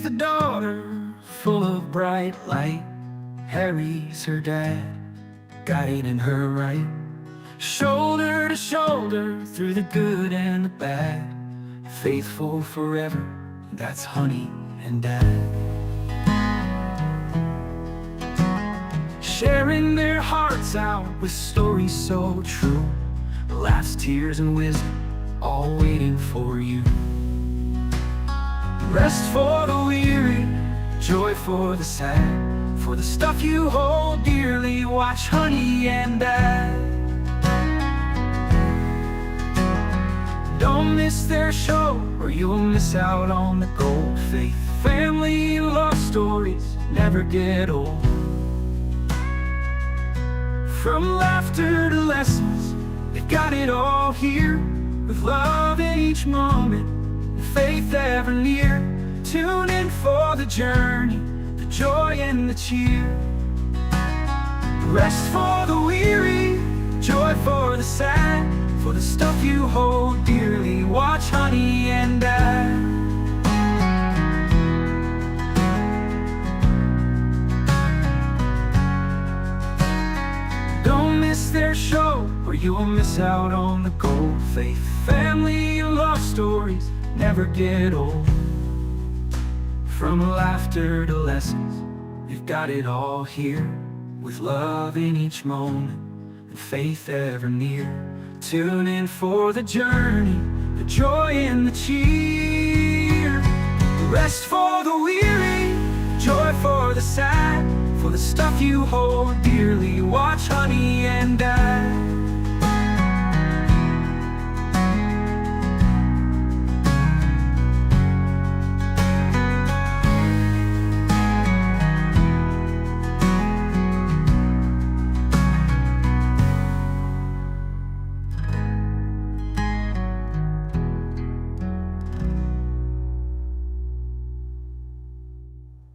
the daughter, full of bright light. Harry's her dad, guiding her right. Shoulder to shoulder through the good and the bad. Faithful forever, that's Honey and Dad. Sharing their hearts out with stories so true. Laughs, tears, and wisdom, all waiting for you. Rest for the weary, joy for the sad. For the stuff you hold dearly, watch Honey and Dad. Don't miss their show, or you'll miss out on the gold. Faith, family, love stories never get old. From laughter to lessons, they've got it all here. With love in each moment, and faith ever near. Tune in for the journey, the joy and the cheer. Rest for the weary, joy for the sad. For the stuff you hold dearly, watch Honey and Dad. Don't miss their show, or you'll miss out on the gold. Faith, family, love stories never get old. From laughter to lessons, you've got it all here. With love in each moment, and faith ever near. Tune in for the journey, the joy and the cheer. Rest for the weary, joy for the sad. For the stuff you hold dearly, watch Honey and Dad.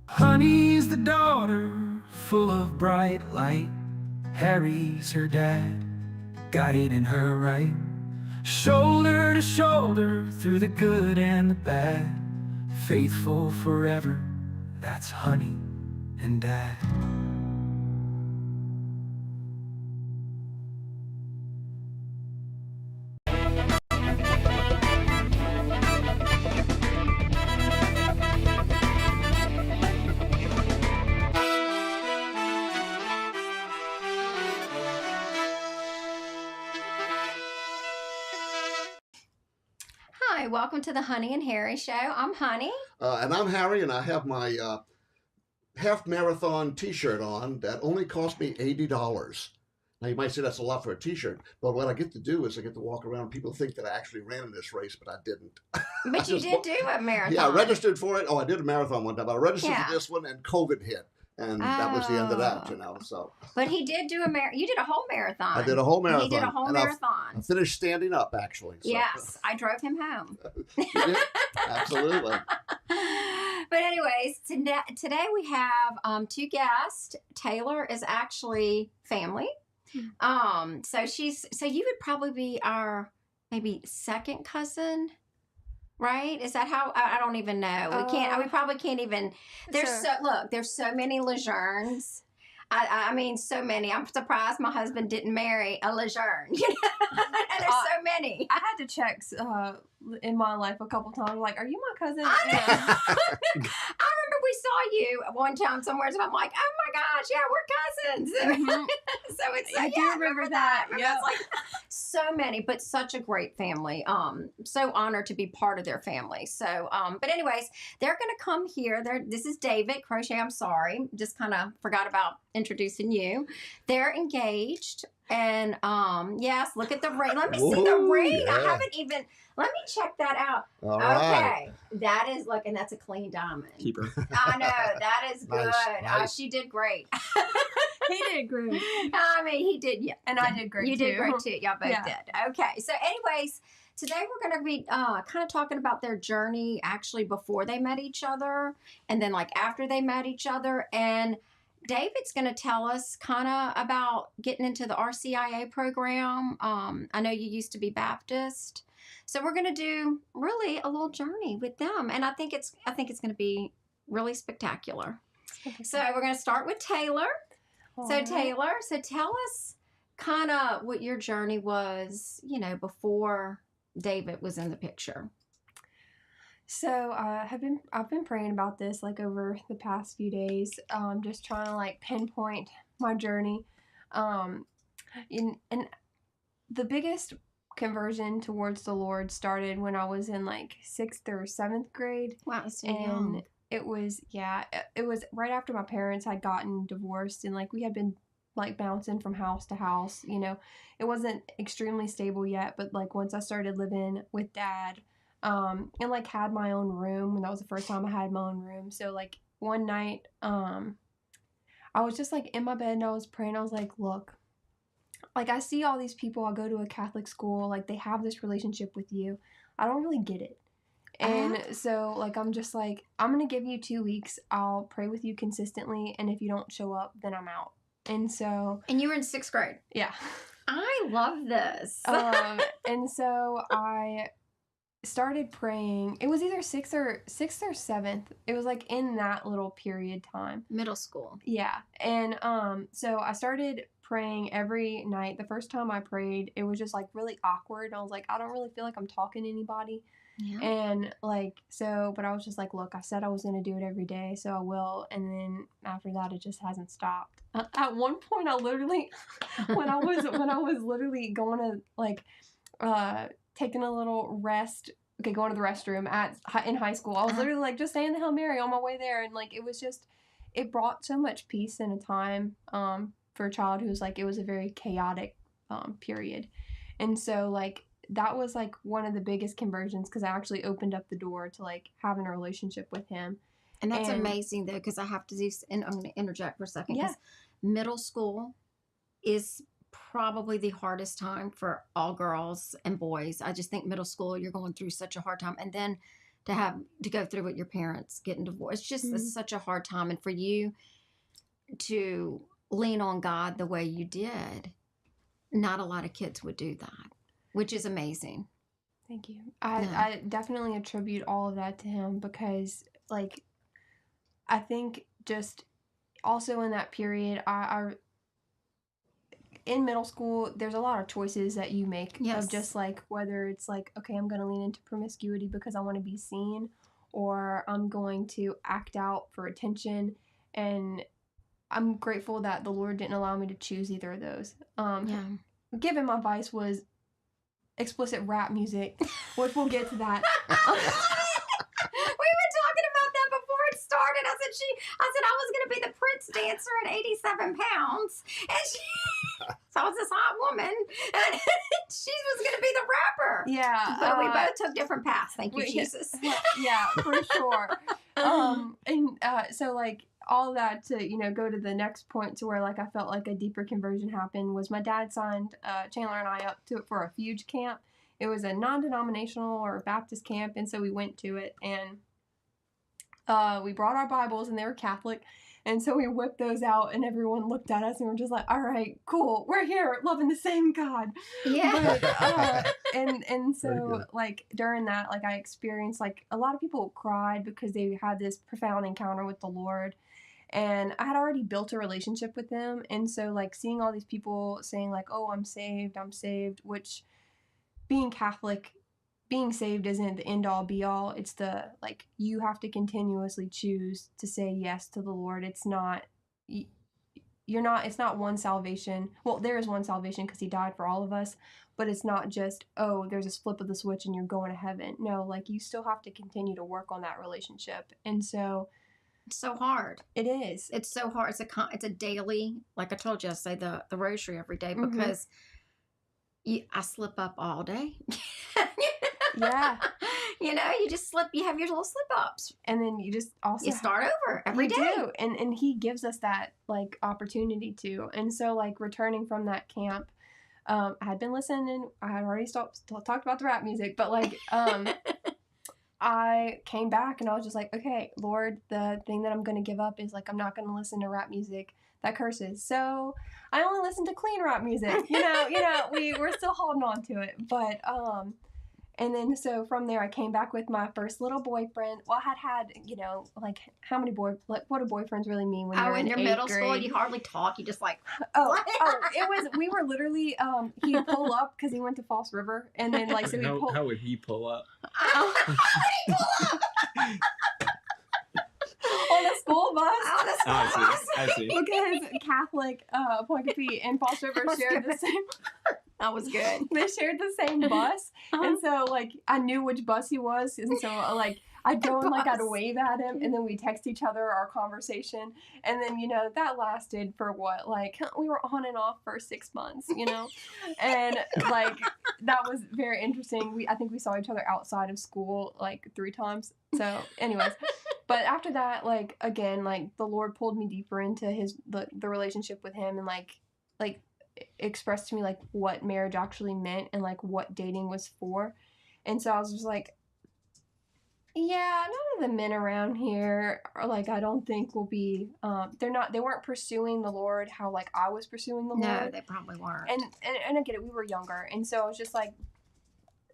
Honey's the daughter, full of bright light. Harry's her dad, guiding her right. Shoulder to shoulder through the good and the bad. Faithful forever, that's Honey and Dad. Hi, welcome to the Honey and Harry Show. I'm Honey. And I'm Harry, and I have my half marathon t-shirt on that only cost me $80. Now you might say that's a lot for a t-shirt, but what I get to do is I get to walk around. People think that I actually ran in this race, but I didn't. But you did do a marathon. Yeah, I registered for it. Oh, I did a marathon one time, but I registered for this one, and COVID hit. And that was the end of that, you know. So, but he did do you did a whole marathon. I did a whole marathon. He did a whole marathon. I finished standing up, actually. So. Yes, I drove him home. Absolutely. But anyways, today we have two guests. Taylor is actually family. So you would probably be our maybe second cousin. Right? Is that how? I don't even know. We probably can't even. There's so many LeJeunes. I mean, so many. I'm surprised my husband didn't marry a LeJeune. There's so many. I had to check in my life a couple times. Like, are you my cousin? I remember we saw you one time somewhere, so I'm like, oh my gosh, yeah, we're cousins. Mm-hmm. So it's I do remember that. Yeah, it's like so many, but such a great family. So honored to be part of their family. So, but anyways, they're gonna come here. This is David Crochet. I'm sorry, just kind of forgot about introducing you. They're engaged. And yes, look at the ring. Let me see the ring. Yeah. I haven't even. Let me check that out. All okay, right. That is and that's a clean diamond. Keep her. I know that is good. Nice. She did great. He did great. I mean, he did. Yeah, and I did great. You did great too. Y'all both Yeah. did. Okay, so anyways, today we're going to be kind of talking about their journey actually before they met each other, and then like after they met each other, and David's going to tell us kind of about getting into the RCIA program. I know you used to be Baptist, so we're going to do really a little journey with them, and I think it's going to be really spectacular. So we're going to start with Taylor. So Taylor, tell us kind of what your journey was, before David was in the picture. So I've been praying about this like over the past few days, just trying to like pinpoint my journey. And the biggest conversion towards the Lord started when I was in like 6th or 7th grade. Wow, so and young. it was right after my parents had gotten divorced, and like we had been like bouncing from house to house. It wasn't extremely stable yet, but like once I started living with Dad, and like had my own room, and that was the first time I had my own room. So like one night, I was just like in my bed and I was praying. I was like, look, like I see all these people, I go to a Catholic school, like they have this relationship with you. I don't really get it. And so like I'm just like, I'm going to give you 2 weeks. I'll pray with you consistently, and if you don't show up, then I'm out. And so And you were in 6th grade. yeah. I love this. And so I started praying. It was either 6th or 7th. It was like in that little period time. Middle school. Yeah. And so I started praying every night. The first time I prayed, it was just like really awkward. I was like, I don't really feel like I'm talking to anybody. Yeah. And like, so, but I was just like, look, I said I was going to do it every day, so I will. And then after that, it just hasn't stopped. At one point, I literally, when I was literally going to like, taking a little rest, going to the restroom in high school, I was literally like just saying the Hail Mary on my way there. And like, it brought so much peace in a time, for a child who's like, it was a very chaotic, period. And so like, that was like one of the biggest conversions, because I actually opened up the door to like having a relationship with him. And that's amazing though, because I have to do, and I'm going to interject for a second, because middle school is probably the hardest time for all girls and boys. I just think middle school, you're going through such a hard time. And then to go through with your parents getting divorced, it's such a hard time. And for you to lean on God the way you did, not a lot of kids would do that, which is amazing. Thank you. I definitely attribute all of that to him, because like, I think just also in that period, I in middle school, there's a lot of choices that you make of just like, whether it's like, okay, I'm going to lean into promiscuity because I want to be seen, or I'm going to act out for attention. And I'm grateful that the Lord didn't allow me to choose either of those. Given my vice was explicit rap music, which we'll get to that. We were talking about that before it started. I said I was going to be the Prince dancer at 87 pounds. And so I was this hot woman. And she was going to be the rapper. Yeah. But we both took different paths. Thank you, Jesus. Yeah, for sure. So like, all that to, go to the next point to where like I felt like a deeper conversion happened was my dad signed Chandler and I up for a Fuge camp. It was a non-denominational or Baptist camp, and so we went to it, and we brought our Bibles, and they were Catholic, and so we whipped those out, and everyone looked at us and we're just like, all right, cool, we're here loving the same God. Yeah. But, and so like during that, like I experienced like a lot of people cried because they had this profound encounter with the Lord. And I had already built a relationship with them. And so like seeing all these people saying like, oh, I'm saved, which being Catholic, being saved isn't the end all be all. It's the, like, you have to continuously choose to say yes to the Lord. It's not one salvation. Well, there is one salvation because he died for all of us, but it's not just, oh, there's a flip of the switch and you're going to heaven. No, like you still have to continue to work on that relationship. And so it's so hard. It is. It's so hard. It's a daily, like I told you, I say the rosary every day, because I slip up all day. Yeah. You just slip, you have your little slip ups. And then you just also you start over every day. Do. And he gives us that like opportunity to. And so like returning from that camp, I had been listening, I had already talked about the rap music, but like I came back and I was just like, okay, Lord, the thing that I'm going to give up is like, I'm not going to listen to rap music that curses. So I only listen to clean rap music, we're still holding on to it. But, And then so from there, I came back with my first little boyfriend. Well, I had, you know, like how many what do boyfriends really mean when you're in your eighth middle grade? school, you hardly talk. You just like, We were literally, he'd pull up because he went to False River. And then like, so he'd pull. How would he pull up? On a school bus. on a school bus. I see. Because Catholic Point Coupee and Falls River shared the same. That was good. They shared the same bus, and so like I knew which bus he was, and so like I'd go and like I'd wave at him, and then we text each other our conversation, and then you know that lasted for what, like we were on and off for 6 months, you know, and like that was very interesting. I think we saw each other outside of school like 3 times. So, anyways. But after that, like, again, like, the Lord pulled me deeper into the relationship with him and, like, expressed to me, like, what marriage actually meant and, like, what dating was for. And so I was just like, yeah, none of the men around here are, like, I don't think will be, they weren't pursuing the Lord how, like, I was pursuing the Lord. No, they probably weren't. And I get it, we were younger. And so I was just like,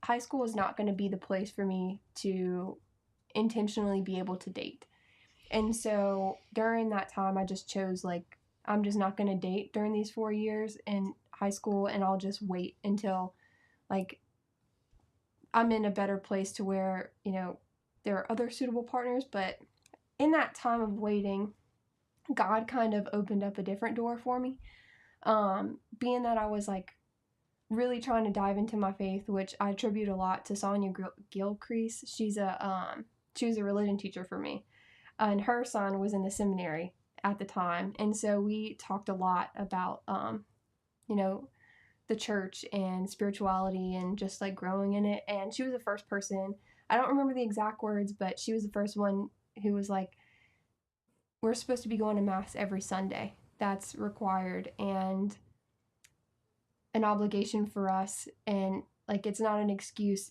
high school is not going to be the place for me to intentionally be able to date. And so during that time I just chose like I'm just not going to date during these 4 years in high school, and I'll just wait until like I'm in a better place to where, you know, there are other suitable partners. But in that time of waiting, God kind of opened up a different door for me, being that I was like really trying to dive into my faith, which I attribute a lot to Sonia Gilcrease. She was a religion teacher for me, and her son was in the seminary at the time. And so we talked a lot about, you know, the church and spirituality and just like growing in it. And she was the first person, I don't remember the exact words, but she was the first one who was like, we're supposed to be going to mass every Sunday. That's required and an obligation for us. And like, it's not an excuse.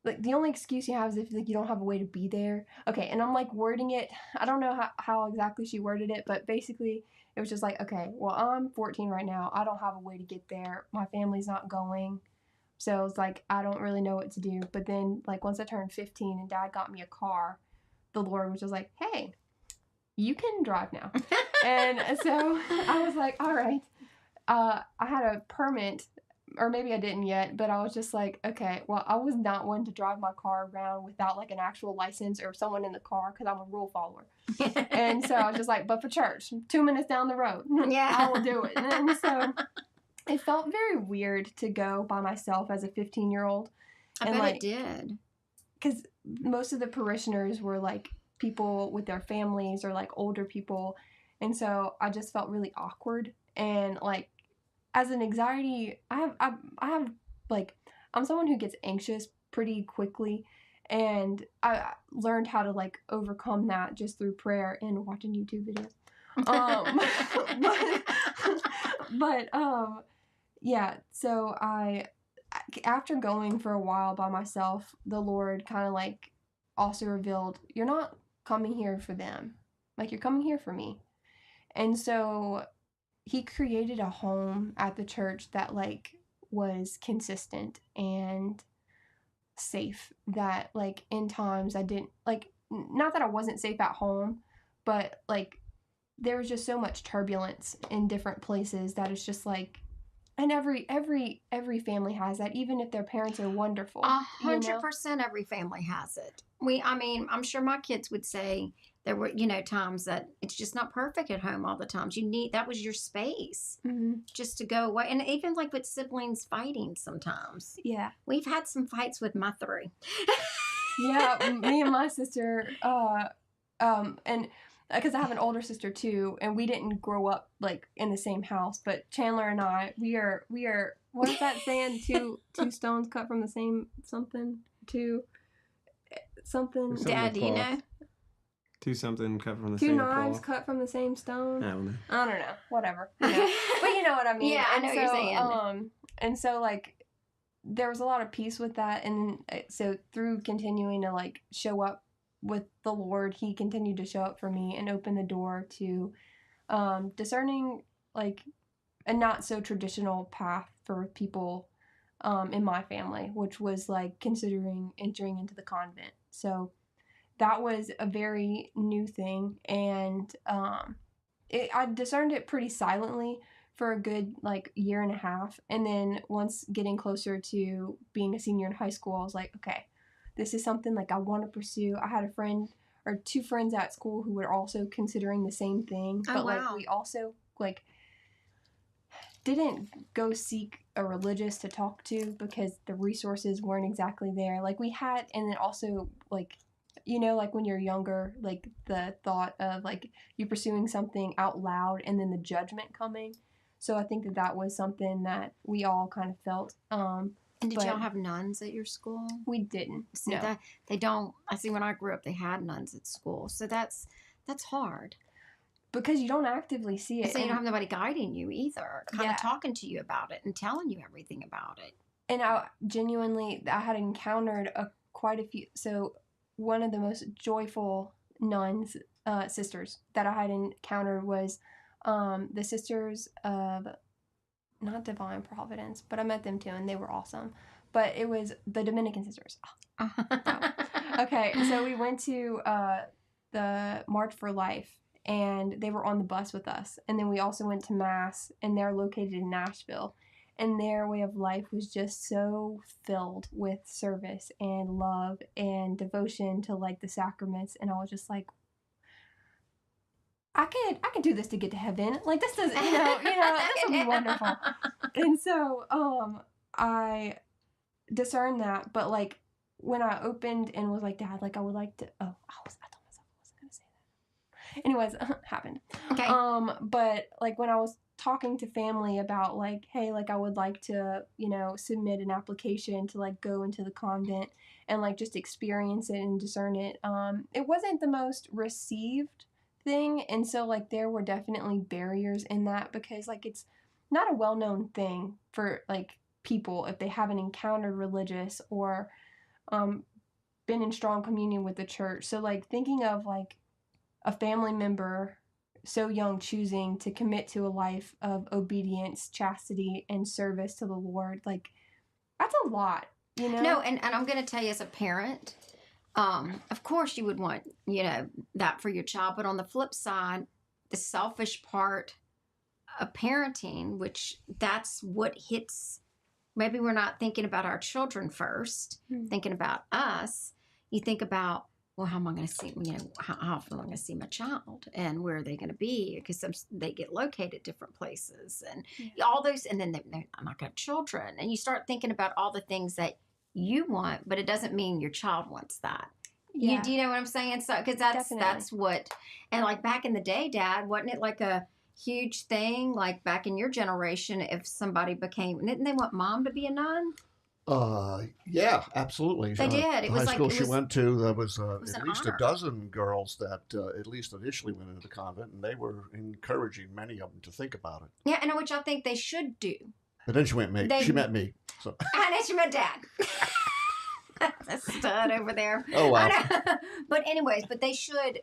Like, the only excuse you have is if like you don't have a way to be there. Okay, and I'm like wording it. I don't know how exactly she worded it, but basically it was just like, okay, well, I'm 14 right now. I don't have a way to get there. My family's not going. So it's like, I don't really know what to do. But then like once I turned 15 and Dad got me a car, the Lord was just like, hey, you can drive now. And so I was like, all right. I had a permit, or maybe I didn't yet, but I was just like, okay, well, I was not one to drive my car around without like an actual license or someone in the car because I'm a rule follower. And so I was just like, but for church, 2 minutes down the road, Yeah. I will do it. And so it felt very weird to go by myself as a 15-year-old. I and bet like, it did. because most of the parishioners were like people with their families or like older people. And so I just felt really awkward. And like, as an anxiety, I have like, I'm someone who gets anxious pretty quickly, and I learned how to like overcome that just through prayer and watching YouTube videos. Yeah, so after going for a while by myself, the Lord kind of like also revealed, you're not coming here for them, like you're coming here for me. And so he created a home at the church that like was consistent and safe, that like in times I didn't like, not that I wasn't safe at home, but like there was just so much turbulence in different places that it's just like, and every family has that, even if their parents are wonderful. 100% every family has it. I mean, I'm sure my kids would say there were, you know, times that it's just not perfect at home all the times. That was your space just to go away. And even like with siblings fighting sometimes. Yeah. We've had some fights with my 3. Yeah, me and my sister, and because I have an older sister too, and we didn't grow up like in the same house, but Chandler and I, we are what is that saying? two stones cut from the same something. Dad, do you know? 2 something cut from the Two same knives cloth. cut from the same stone. I don't know. I don't know. Whatever. You know. But you know what I mean. Yeah, I know what you're saying. And so like there was a lot of peace with that, and so through continuing to like show up with the Lord, he continued to show up for me and open the door to discerning like a not so traditional path for people in my family, which was like considering entering into the convent. So that was a very new thing, and I discerned it pretty silently for a good like year and a half, and then once getting closer to being a senior in high school, I was like, okay, this is something like I want to pursue. I had a friend or two friends at school who were also considering the same thing, Oh, but wow. like we also like didn't go seek a religious to talk to because the resources weren't exactly there. Like we had, and then also like, you know, like when you're younger, like the thought of like you pursuing something out loud and then the judgment coming. So I think that that was something that we all kind of felt. And did but y'all have nuns at your school? We didn't. See No. that they don't. I see when I grew up, they had nuns at school, so that's hard. Because you don't actively see it. So you don't have nobody guiding you either, kind Yeah. of talking to you about it and telling you everything about it. And I had encountered quite a few. So one of the most joyful nuns, sisters that I had encountered was the Sisters of, not Divine Providence, but I met them too, and they were awesome. But it was the Dominican sisters. Okay, so we went to the March for Life, and they were on the bus with us. And then we also went to Mass, and they're located in Nashville. And their way of life was just so filled with service and love and devotion to like the sacraments. And I was just like, I can do this to get to heaven. Like this does, this will be wonderful. And so I discerned that, but like when I opened and was like, Dad, like I would like to. I told myself I wasn't gonna say that. Anyways, happened. Okay. But like when I was talking to family about like, hey, like I would like to, submit an application to like go into the convent and like just experience it and discern it. It wasn't the most received thing, and so like there were definitely barriers in that because like it's not a well-known thing for like people if they haven't encountered religious or been in strong communion with the church. So like thinking of like a family member so young choosing to commit to a life of obedience, chastity, and service to the Lord, like that's a lot, No, and I'm going to tell you as a parent, of course you would want, that for your child. But on the flip side, the selfish part of parenting, which that's what hits, maybe we're not thinking about our children first, thinking about us. You think about, well, how am I going to see, how often am I going to see my child and where are they going to be? Because they get located different places and all those, and then they're not going to have children. And you start thinking about all the things that you want, but it doesn't mean your child wants that. Yeah. Do you know what I'm saying? So, because that's what, and like back in the day, Dad, wasn't it like a huge thing? Like back in your generation, if somebody didn't they want Mom to be a nun? Yeah, absolutely. They did. It was high school like, she went to, there was was at an least honor. a dozen girls that at least initially went into the convent, and they were encouraging many of them to think about it. Yeah, and which I think they should do. But then she met me. So. And then she met Dad. A stud over there. Oh, wow. But anyways, they should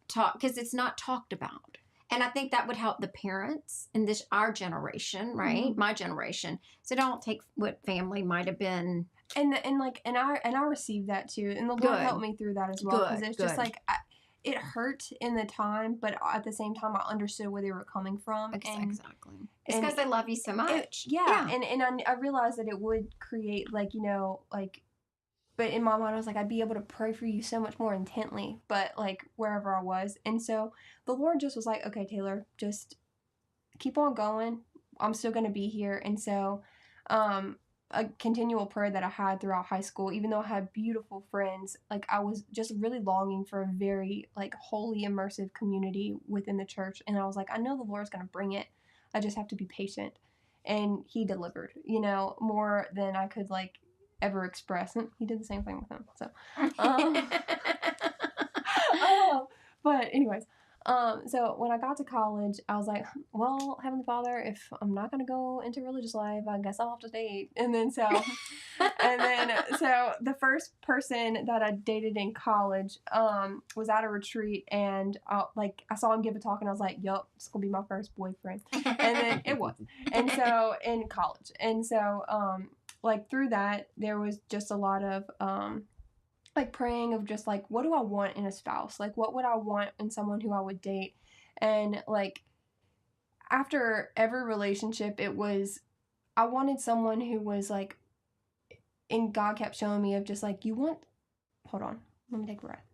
talk because it's not talked about. And I think that would help the parents in our generation, right? Mm-hmm. My generation. So don't take what family might have been. And I received that too, and the Lord helped me through that as well because it's just like it hurt in the time, but at the same time I understood where they were coming from. Exactly. It's because they love you so much. And I realized that it would create but in my mind I was like, I'd be able to pray for you so much more intently, but like wherever I was. And so the Lord just was like, okay, Taylor, just keep on going. I'm still going to be here. And so a continual prayer that I had throughout high school, even though I had beautiful friends, like I was just really longing for a very like holy, immersive community within the church. And I was like, I know the Lord's going to bring it. I just have to be patient. And he delivered, more than I could like ever express. And he did the same thing with him. So, but anyways, so when I got to college, I was like, well, Heavenly Father, if I'm not going to go into religious life, I guess I'll have to date. And then so the first person that I dated in college, was at a retreat, and I saw him give a talk and I was like, yup, it's going to be my first boyfriend. And then it was. And so in college. And so, like through that, there was just a lot of like praying of just like, what do I want in a spouse? Like, what would I want in someone who I would date? And like after every relationship, it was, I wanted someone who was like, and God kept showing me of just like, hold on, let me take a breath.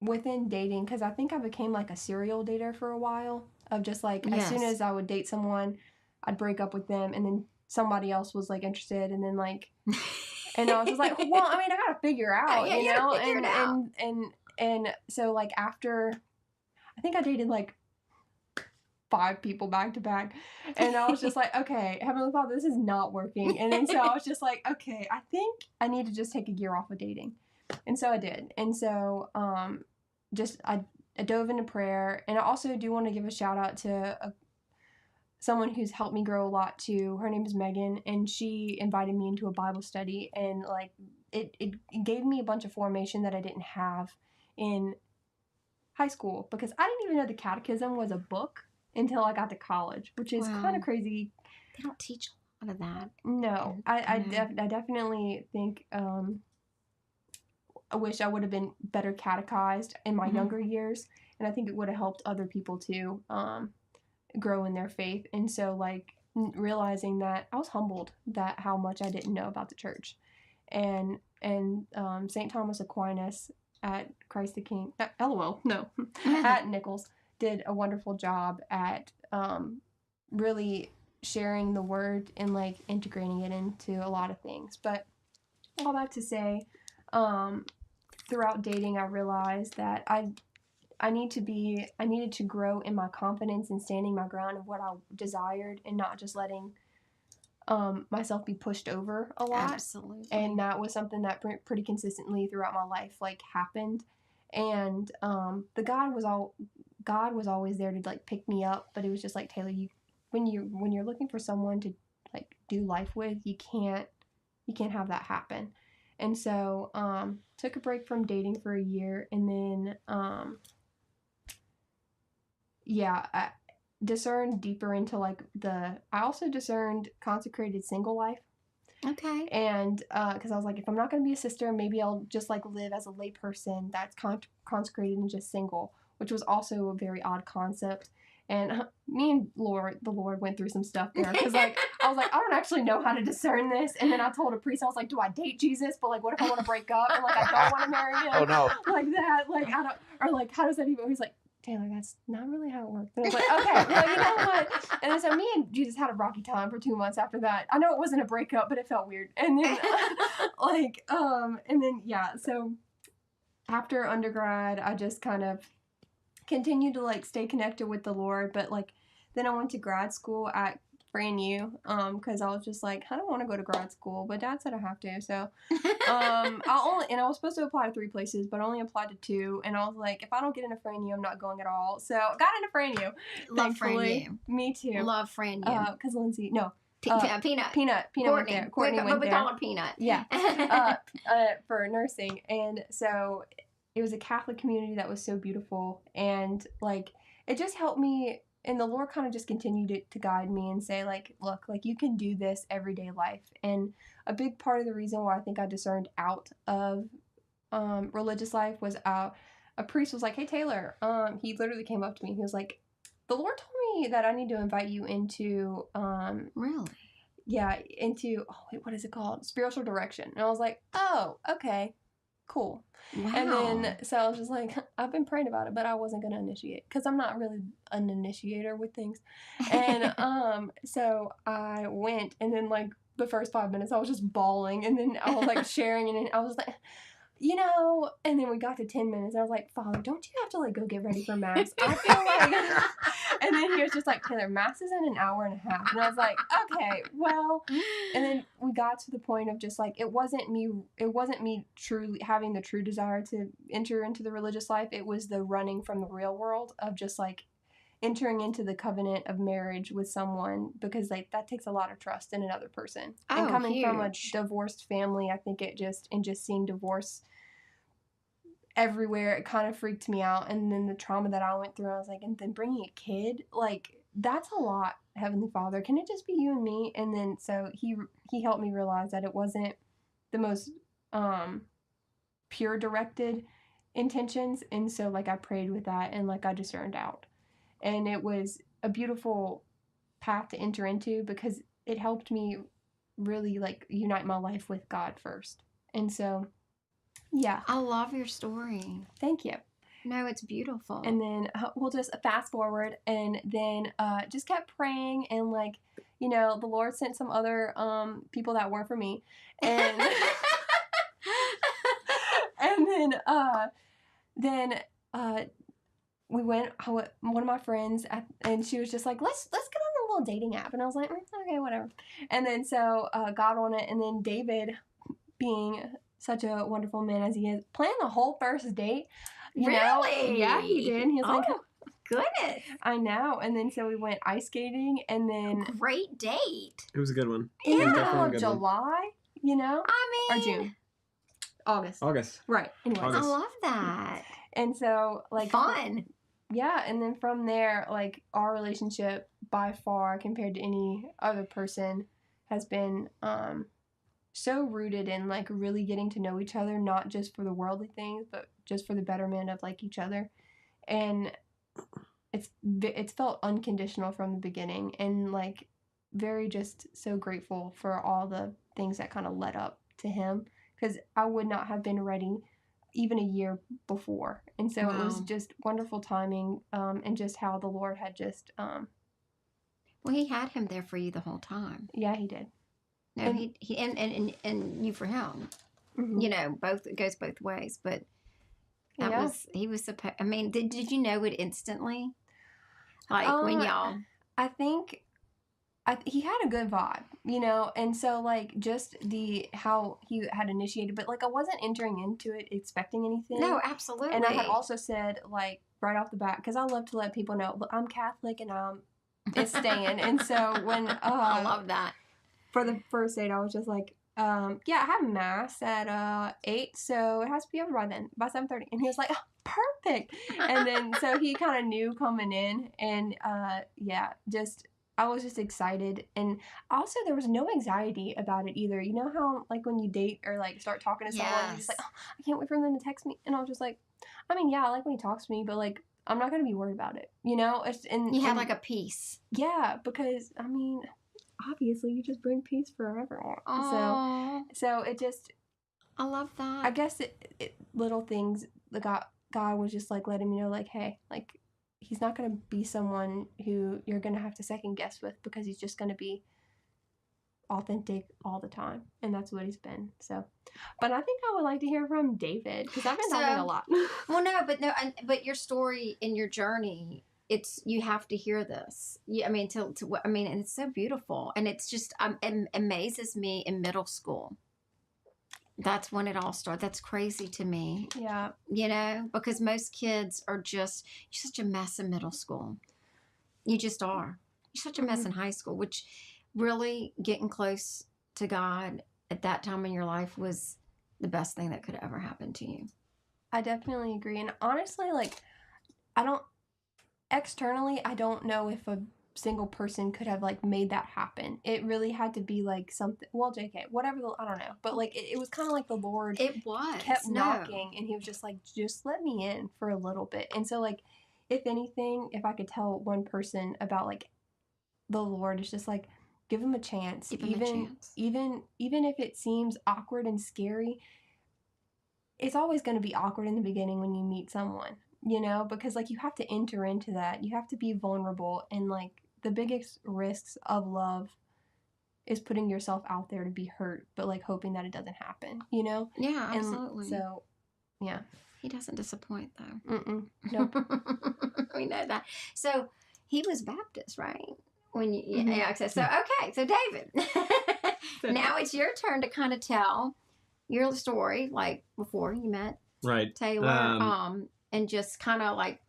Within dating, because I think I became like a serial dater for a while, of just like, as soon Yes. as I would date someone, I'd break up with them, and then somebody else was like interested, and then like, and I was just like, well, I mean, I gotta figure out, Yeah, you you gotta know, figure it out. and so like after, I think I dated like 5 people back to back, and I was just like, okay, Heavenly Father, this is not working. And then so I was just like, okay, I think I need to just take a year off of dating. And so I did. And so just I dove into prayer. And I also do want to give a shout out to someone who's helped me grow a lot too. Her name is Megan, and she invited me into a Bible study, and like it gave me a bunch of formation that I didn't have in high school, because I didn't even know the catechism was a book until I got to college, which is Wow. kind of crazy. They don't teach a lot of that. No, I definitely think I wish I would have been better catechized in my Mhm. younger years, and I think it would have helped other people too grow in their faith. And so like realizing that, I was humbled that how much I didn't know about the church, and St. Thomas Aquinas at Christ the King, LOL, no, at Nichols, did a wonderful job at really sharing the word and like integrating it into a lot of things. But all that to say, throughout dating, I realized that I needed to grow in my confidence and standing my ground of what I desired, and not just letting myself be pushed over a lot. Absolutely. And that was something that pretty consistently throughout my life like happened. And God was always there to like pick me up, but it was just like, Taylor, when you're looking for someone to like do life with, you can't have that happen. And so took a break from dating for a year, and then I discerned deeper into like I also discerned consecrated single life. Okay. And because I was like, if I'm not going to be a sister, maybe I'll just like live as a lay person that's consecrated and just single, which was also a very odd concept. And me and the Lord went through some stuff there, because like I was like, I don't actually know how to discern this. And then I told a priest, I was like, do I date Jesus? But like, what if I want to break up and like I don't want to marry him? Oh no. Like that, like I don't, or like how does that even? He's like, Taylor, that's not really how it works. And I was like, okay, well, you know what? And then so me and Jesus had a rocky time for 2 months after that. I know it wasn't a breakup, but it felt weird. And then so after undergrad, I just kind of continued to like stay connected with the Lord. But like then I went to grad school at brand new because I was just like, I don't want to go to grad school, but Dad said I have to. So I was supposed to apply to 3 places, but I only applied to 2, and I was like, if I don't get into Fran U, I'm not going at all. So I got into Fran U. Love Fran Thankfully. U. Me too. Love Fran U. Because Lindsay, no, Peanut. Peanut went there. Courtney went but we there. call her Peanut. Yeah. For nursing. And so it was a Catholic community that was so beautiful, and like it just helped me. And the Lord kind of just continued to guide me and say, like, look, like you can do this everyday life. And a big part of the reason why I think I discerned out of religious life was a priest was like, hey, Taylor, he literally came up to me. He was like, the Lord told me that I need to invite you into Really? Yeah, into what is it called? Spiritual direction. And I was like, oh, okay, cool. Wow. And then so I was just like, I've been praying about it, but I wasn't gonna initiate because I'm not really an initiator with things. And so I went, and then like the first 5 minutes I was just bawling, and then I was like sharing, and then I was like, and then we got to 10 minutes, and I was like, Father, don't you have to like go get ready for Mass? I feel like and then he was just like, Taylor, Mass is in an hour and a half. And I was like, okay, well, and then we got to the point of just like, it wasn't me truly having the true desire to enter into the religious life. It was the running from the real world of just like entering into the covenant of marriage with someone, because like that takes a lot of trust in another person. And coming from a divorced family, I think just seeing divorce everywhere, it kind of freaked me out. And then the trauma that I went through, I was like, and then bringing a kid, like that's a lot Heavenly Father, can it just be you and me? And then so he helped me realize that it wasn't the most pure directed intentions, and so like I prayed with that, and like I discerned out, and it was a beautiful path to enter into because it helped me really like unite my life with God first. And so yeah, I love your story. thank you. No, it's beautiful. And then we'll just fast forward, and then just kept praying, and like, you know, the Lord sent some other people that weren't for me, and and then we went. One of my friends, and she was just like, let's get on a little dating app, and I was like, okay, whatever. And then so got on it, and then David, being such a wonderful man as he is, planned the whole first date. You know? Really? Yeah, he did. He was like, goodness. I know. And then so we went ice skating, and then Great date. It was a good one. in It the was middle definitely a of good one. July, you know, I or mean, June, August. Right. Anyways, I August. love that. and so like Fun. yeah, and then from there, like our relationship by far compared to any other person has been so rooted in like really getting to know each other, not just for the worldly things, but just for the betterment of like each other. And it's felt unconditional from the beginning, and like very just so grateful for all the things that kind of led up to him, because I would not have been ready even a year before. And so it was Wow. just wonderful timing, and just how the Lord had just Well, he had him there for you the whole time. yeah, he did. No, And- he and you for him. Mhm. You know, both, it goes both ways. But that Yeah. he was supposed. I mean, did you know it instantly? Like when y'all. I think he had a good vibe, you know, and so like just how he had initiated, but like I wasn't entering into it expecting anything. No, absolutely. And I had also said, like, right off the bat, because I love to let people know, look, I'm Catholic and it's staying. And so when I love that. for the first date, I was just like, yeah, I have mass at 8, so it has to be over by then, by 7:30. And he was like, oh, perfect. And then so he kind of knew coming in, and yeah, just I was just excited. And also there was no anxiety about it either. You know how like when you date or like start talking to someone, you're just like, oh, I can't wait for them to text me. And I was just like, I mean, yeah, I like when he talks to me, but like I'm not gonna be worried about it, you know? You had like a peace. yeah, because I mean, obviously you just bring peace for everyone. Oh, So it just, I love that. I guess little things. The God was just like letting me know, like, hey, like he's not gonna be someone who you're gonna have to second guess with, because he's just gonna be authentic all the time, and that's what he's been. So, but I think I would like to hear from David, because I've been talking a lot. Well, but your story and your journey, you have to hear this. I mean, and it's so beautiful, and it's just amazes me in middle school. That's when it all started. That's crazy to me. Yeah. You know, because most kids are you're such a mess in middle school. You just are. You're such a mess in high school, which really getting close to God at that time in your life was the best thing that could ever happen to you. I definitely agree. And honestly, like, externally, I don't know if a single person could have like made that happen. It really had to be like something, well, JK, whatever, I don't know. But like, it was kind of like the Lord It was. kept knocking, and he was just like, just let me in for a little bit. And so like, if anything, if I could tell one person about like the Lord, it's just like, give him a chance. Give him a chance. Even if it seems awkward and scary, it's always going to be awkward in the beginning when you meet someone, you know, because like you have to enter into that. You have to be vulnerable, and like the biggest risks of love is putting yourself out there to be hurt, but like hoping that it doesn't happen, you know? Yeah, And absolutely. so, yeah. He doesn't disappoint though. Nope. We know that. So he was Baptist, right? When you, Mhm. yeah. So okay. So David, now it's your turn to kind of tell your story, like before you met Right. Taylor, and just kind of like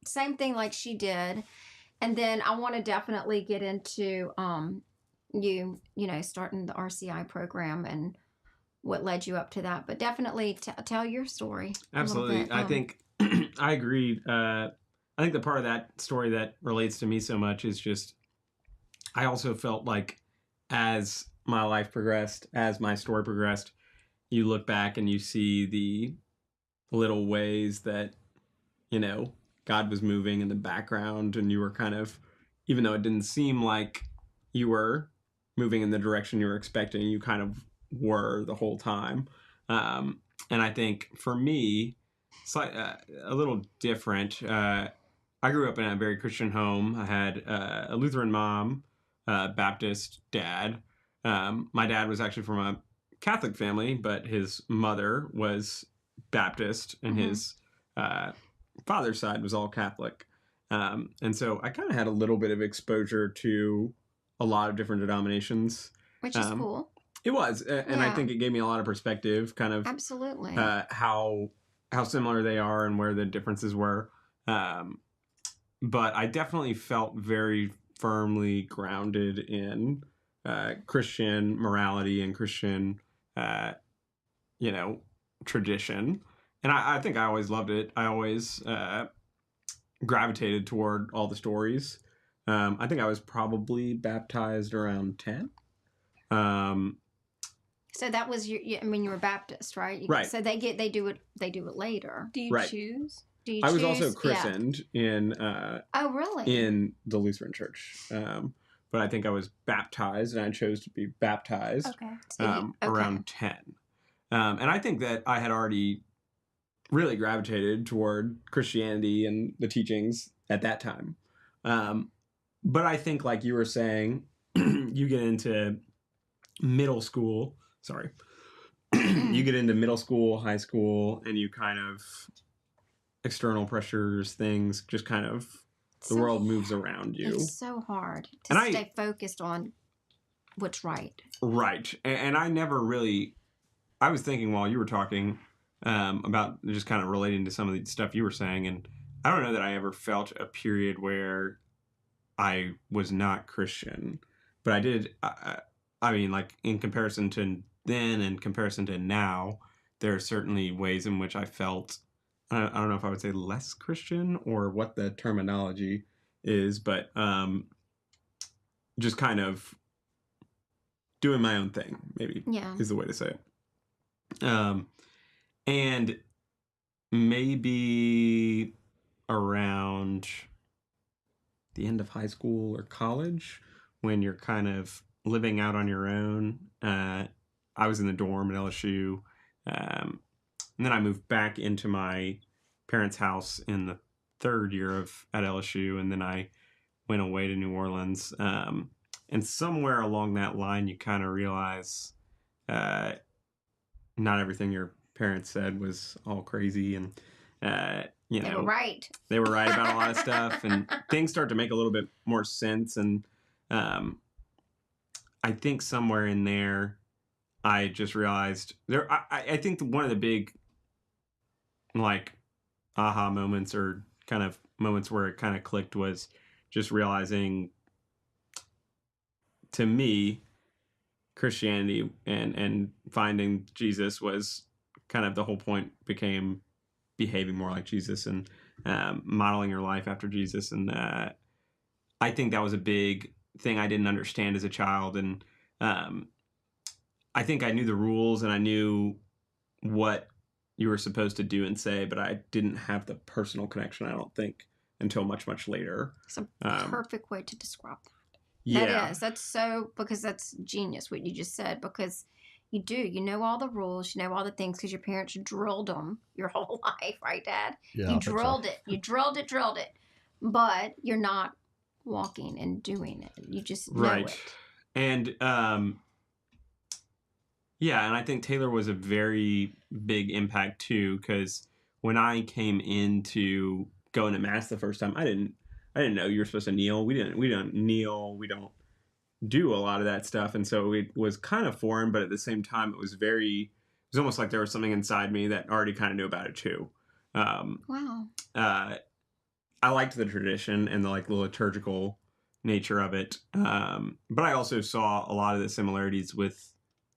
same thing like she did, and then I want to definitely get into you know, starting the RCI program and what led you up to that, but definitely tell your story. a little Absolutely. bit. I think I agreed. I think the part of that story that relates to me so much is just I also felt like as my life progressed, as my story progressed, you look back and you see the little ways that, God was moving in the background, and you were kind of, even though it didn't seem like you were moving in the direction you were expecting, you kind of were the whole time. And I think for me, it's like a little different. I grew up in a very Christian home. I had a Lutheran mom, Baptist dad. My dad was actually from a Catholic family, but his mother was Baptist, and his father's side was all Catholic. And so I kind of had a little bit of exposure to a lot of different denominations. Which is cool. It was, and I think it gave me a lot of perspective, kind of Absolutely. how similar they are and where the differences were. But I definitely felt very firmly grounded in Christian morality and Christian, tradition. And I think I always loved it. I always gravitated toward all the stories. I think I was probably baptized around 10. So that was you were Baptist, right? Right. So they do it later. Do you Right. choose? Do you I was choose? also christened in Oh, really? in the Lutheran church. But I think I was baptized, and I chose to be baptized Okay. So around 10. And I think that I had already really gravitated toward Christianity and the teachings at that time. But I think, like you were saying, you get into middle school. Sorry. You get into middle school, high school, and you kind of external pressures, things just kind of the world moves around you. It's so hard to And stay focused on what's right. Right. And I never really, I was thinking while you were talking about just kind of relating to some of the stuff you were saying, and I don't know that I ever felt a period where I was not Christian, but I did. I mean, like in comparison to then and comparison to now, there are certainly ways in which I felt, I don't know if I would say less Christian or what the terminology is, but just kind of doing my own thing, maybe is the way to say it. And maybe around the end of high school or college, when you're kind of living out on your own. I was in the dorm at LSU. And then I moved back into my parents' house in the third year at LSU. And then I went away to New Orleans. And somewhere along that line, you kind of realize not everything your parents said was all crazy. And, they were right. They were right about a lot of stuff. And things start to make a little bit more sense. And I think somewhere in there, I just realized I think one of the big like aha moments or kind of moments where it kind of clicked was just realizing, to me, Christianity and finding Jesus was kind of the whole point, became behaving more like Jesus and modeling your life after Jesus. And I think that was a big thing I didn't understand as a child. And I think I knew the rules and I knew what you were supposed to do and say, but I didn't have the personal connection, I don't think, until much, much later. It's a perfect way to describe that. Yeah. That's so, because that's genius what you just said, because you know all the rules, you know all the things, because your parents drilled them your whole life, right, Dad? Yeah, you drilled it, but you're not walking and doing it. You just know it. And yeah, and I think Taylor was a very big impact too, because when I came into going to mass the first time, I didn't know you were supposed to kneel. We don't kneel. We don't do a lot of that stuff, and so it was kind of foreign. But at the same time, it was almost like there was something inside me that already kind of knew about it too. Wow. I liked the tradition and the liturgical nature of it, but I also saw a lot of the similarities with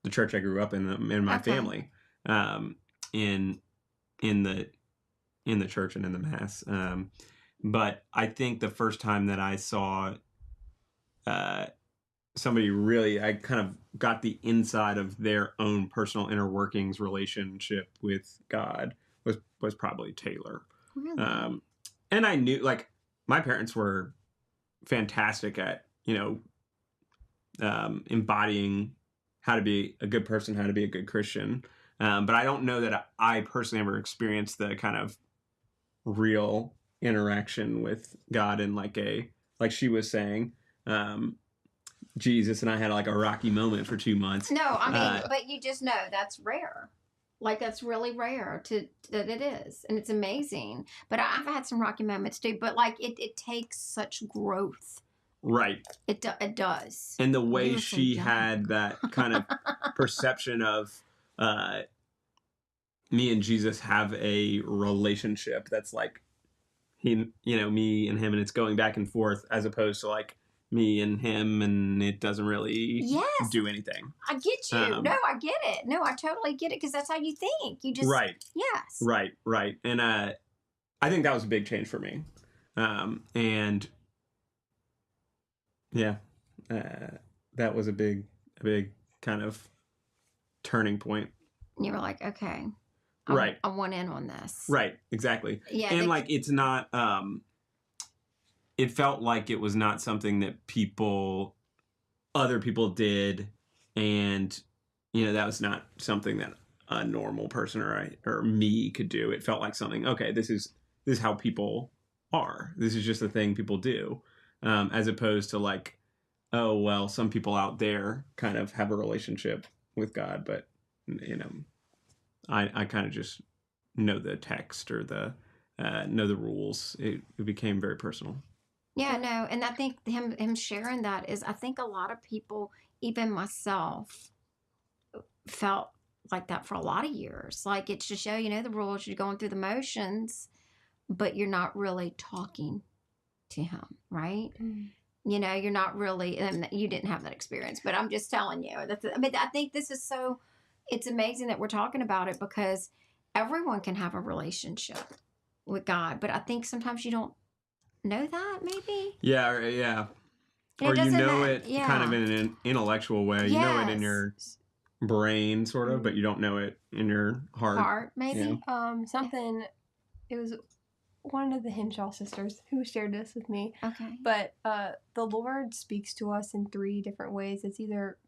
the church I grew up in my family, in the church and in the mass. But I think the first time that I saw somebody really, I kind of got the inside of their own personal inner workings relationship with God was probably Taylor. Really? And I knew, like, my parents were fantastic at, embodying how to be a good person, how to be a good Christian. But I don't know that I personally ever experienced the kind of real interaction with God in like she was saying, Jesus and I had like a rocky moment for 2 months. No, I mean, but you just know that's rare. Like, that's really rare that it is. And it's amazing. But I've had some rocky moments too. But like, it takes such growth. Right. It does. And the way You were so she young. had that kind of perception of me and Jesus have a relationship that's like me and him, and it's going back and forth, as opposed to like me and him and it doesn't really Yes. do anything. I get you. No, I get it. No, I totally get it, because that's how you think. You just Right. Yes. Right. And I think that was a big change for me. And yeah, that was a big kind of turning point. And you were like, okay, Right. I want in on this. Right, exactly. Yeah. And like, it's not, it felt like it was not something that other people did. And, that was not something that a normal person or me could do. It felt like something, okay, this is how people are. This is just a thing people do. As opposed to like, oh, well, some people out there kind of have a relationship with God, but, I kind of just know the text or know the rules. It became very personal. Yeah, no, and I think him sharing that is, I think a lot of people, even myself, felt like that for a lot of years. Like, it's to show, the rules, you're going through the motions, but you're not really talking to him, right? Mm. You're not really, and you didn't have that experience, but I'm just telling you. I think this is it's amazing that we're talking about it, because everyone can have a relationship with God, but I think sometimes you don't know that, maybe. Yeah. And Or it doesn't it kind of in an intellectual way. Yes. You know it in your brain, sort of, but you don't know it in your heart. Maybe. Yeah. Something. It was one of the Henshaw sisters who shared this with me. Okay. But the Lord speaks to us in 3 different ways. It's either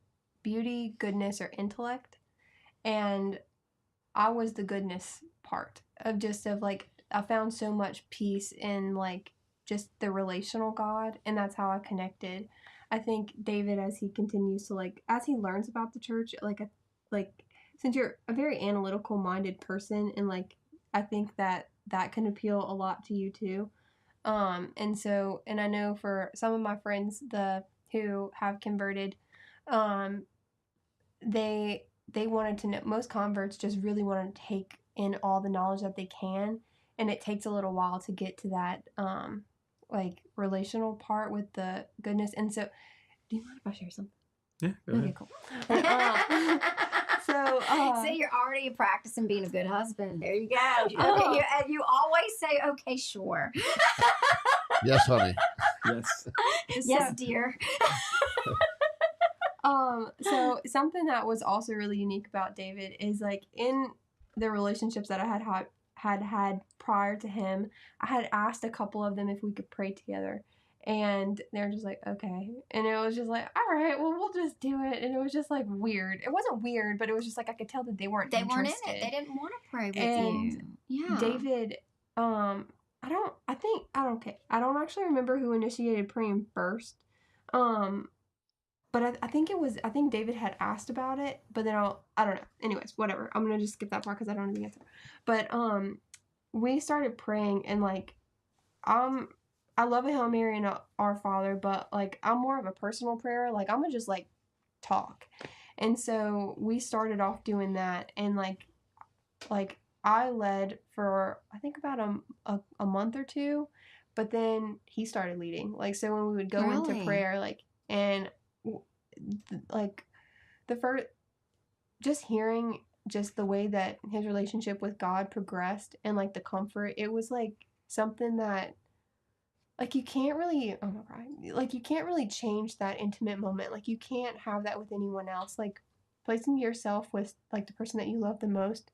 beauty, goodness, or intellect. And I was the goodness part of like, I found so much peace in like just the relational God, and that's how I connected. I think David, as he continues to like, as he learns about the church, like since you're a very analytical minded person, and like, I think that can appeal a lot to you too. And I know for some of my friends who have converted, they wanted to know, most converts just really want to take in all the knowledge that they can, and it takes a little while to get to that like relational part with the goodness. And so, do you mind if I share something? Yeah, go Okay, ahead. cool. So you're already practicing being a good husband. There you go. Okay, you always say, okay, sure. Yes, honey. Yes. Yes, dear. So something that was also really unique about David is like, in the relationships that I had prior to him, I had asked a couple of them if we could pray together, and they were just like, okay. And it was just like, all right, well, we'll just do it. And it was just like weird. It wasn't weird, but it was just like, I could tell that they weren't interested. Weren't in it. They didn't want to pray with And you. Yeah. David, I don't actually remember who initiated praying first. But I think David had asked about it, but then I don't know. Anyways, whatever. I'm going to just skip that part because I don't know the answer. But we started praying, and like, I love a Hail Mary and a Our Father, but like, I'm more of a personal prayer. Like, I'm going to just like talk. And so we started off doing that, and like I led for, I think, about a month or 2, but then he started leading. Like, so when we would go into prayer, like, and like the first, just hearing just the way that his relationship with God progressed, and like the comfort, it was like something that like you can't really, oh my God, like you can't really change that intimate moment. Like you can't have that with anyone else. Like placing yourself with like the person that you love the most,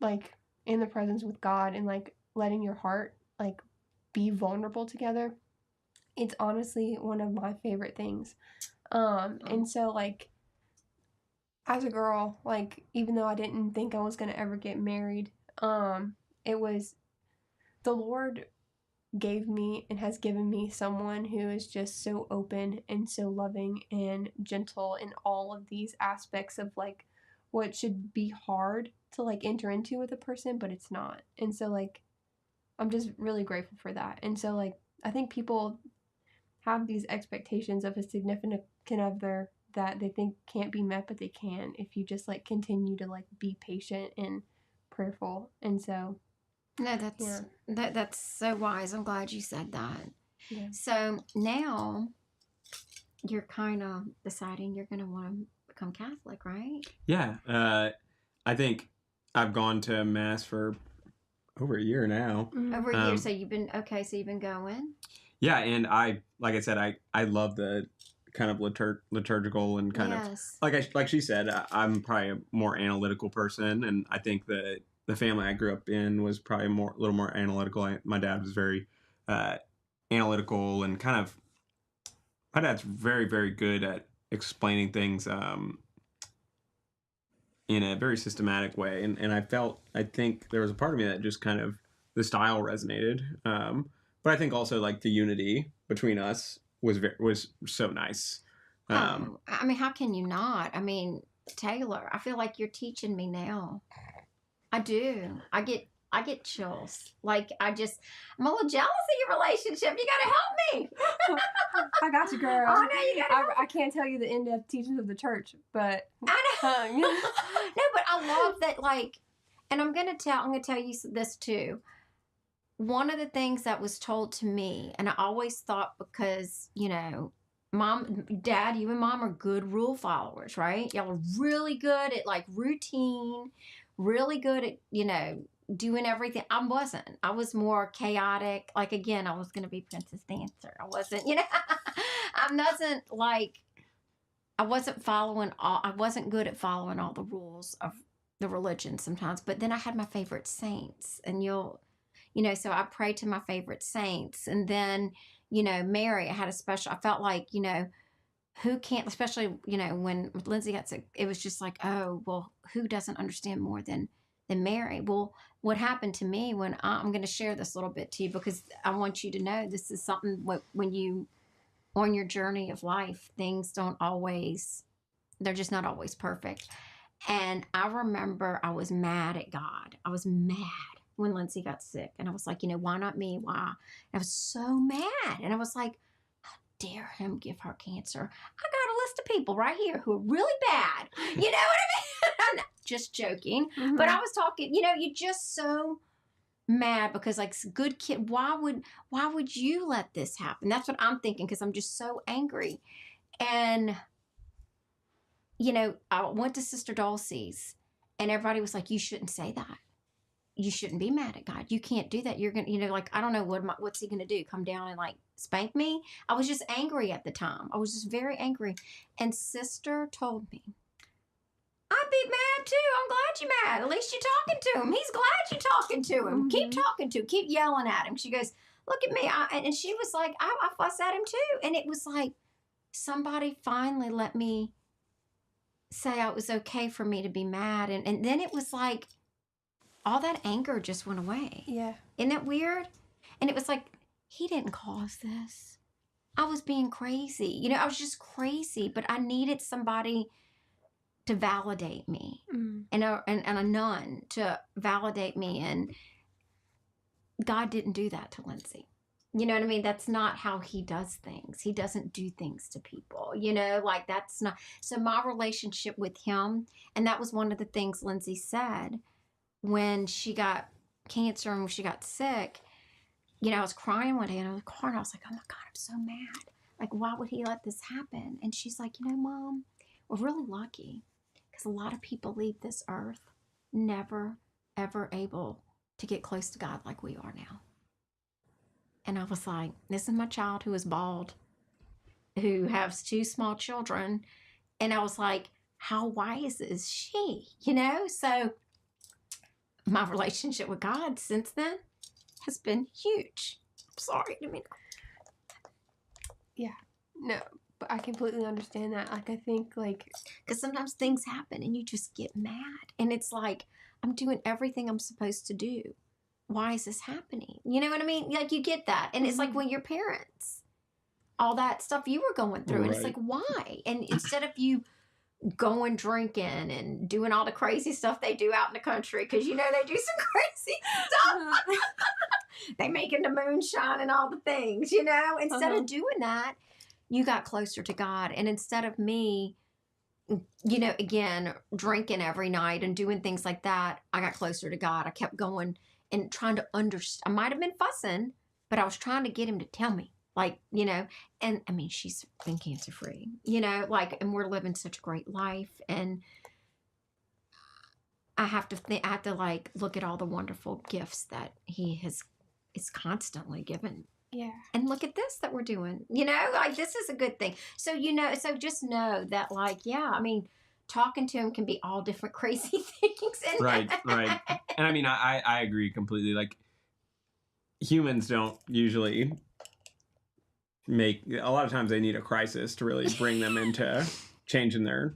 like in the presence with God, and like letting your heart like be vulnerable together. It's honestly one of my favorite things. And so like as a girl, like even though I didn't think I was gonna ever get married, it was the Lord gave me and has given me someone who is just so open and so loving and gentle in all of these aspects of like what should be hard to like enter into with a person, but it's not. And so like I'm just really grateful for that. And so like I think people have these expectations of a significant other that they think can't be met, but they can if you just like continue to like be patient and prayerful. And so No, that's yeah. that's so wise. I'm glad you said that. Yeah. So now you're kind of deciding you're going to want to become Catholic, right? Yeah. I think I've gone to Mass for over a year now. Over a year. So you've been going. Yeah, and like I said, I love the kind of liturgical and kind of Yes. like she said, I'm probably a more analytical person, and I think the family I grew up in was probably a little more analytical. My dad was very analytical and kind of. My dad's very, very good at explaining things in a very systematic way, and I think there was a part of me that just kind of the style resonated, but I think also like the unity between us was so nice. I mean, how can you not? I mean, Taylor, I feel like you're teaching me now. I do. I get chills. Like I'm a little jealous of your relationship. You gotta help me. I got you, girl. Oh no, you gotta. I can't tell you the in-depth teachings of the church, but I know. No, but I love that. Like, and I'm gonna tell you this too. One of the things that was told to me, and I always thought because Mom, Dad, you and Mom are good rule followers, right? Y'all are really good at like routine, really good at doing everything. I wasn't. I was more chaotic. Like again, I was gonna be Princess Dancer. I wasn't. I wasn't good at following all the rules of the religion sometimes. But then I had my favorite saints, and so I prayed to my favorite saints, and then Mary. I had a special. I felt like who can't, especially when Lindsay got sick. It was just like, oh well, who doesn't understand more than Mary? Well, what happened to me when I'm going to share this a little bit to you because I want you to know this is something when you on your journey of life, things they're just not always perfect. And I remember I was mad at God. I was mad when Lindsay got sick. And I was like, why not me? Why? And I was so mad. And I was like, how dare him give her cancer? I got a list of people right here who are really bad. You know what I mean? I'm just joking. Mm-hmm. But I was talking, you're just so mad because like good kid, why would you let this happen? That's what I'm thinking because I'm just so angry. And I went to Sister Dulcie's and everybody was like, you shouldn't say that. You shouldn't be mad at God. You can't do that. You're gonna, like, I don't know what's he gonna do? Come down and like spank me? I was just angry at the time. I was just very angry. And Sister told me, I'd be mad too. I'm glad you're mad. At least you're talking to him. He's glad you're talking to him. Mm-hmm. Keep talking to him. Keep yelling at him. She goes, look at me. And she was like, I fuss at him too. And it was like somebody finally let me say it was okay for me to be mad. And then it was like all that anger just went away. Yeah. Isn't that weird? And it was like, he didn't cause this. I was being crazy. I was just crazy. But I needed somebody to validate me and a nun to validate me. And God didn't do that to Lindsay. You know what I mean? That's not how he does things. He doesn't do things to people, like that's not. So my relationship with him, and that was one of the things Lindsay said when she got cancer and when she got sick, I was crying one day in the car and I was like, oh my God, I'm so mad. Like, why would he let this happen? And she's like, Mom, we're really lucky. A lot of people leave this earth never, ever able to get close to God like we are now. And I was like, this is my child who is bald, who has 2 small children. And I was like, how wise is she? You know? So my relationship with God since then has been huge. I'm sorry. I mean, No, but I completely understand that. Like, I think, like, because sometimes things happen and you just get mad. And it's like, I'm doing everything I'm supposed to do. Why is this happening? You know what I mean? Like, you get that. And it's like when your parents, all that stuff you were going through. And it's like, why? And instead of you going drinking and doing all the crazy stuff they do out in the country, because you know they do some crazy stuff. They making the moonshine and all the things, you know? Instead of doing that, you got closer to God. And instead of me, you know, again, drinking every night and doing things like that, I got closer to God. I kept going and trying to understand. I might have been fussing, but I was trying to get him to tell me, like, you know, and I mean, she's been cancer free, you know, like, and we're living such a great life. And I have to like look at all the wonderful gifts that he is constantly given. yeah. And look at this that we're doing, you know, like this is a good thing. So, you know, so just know that, like, yeah, I mean, talking to him can be all different crazy things. And Right. And I mean, I agree completely. Like, humans don't usually a lot of times they need a crisis to really bring them into changing their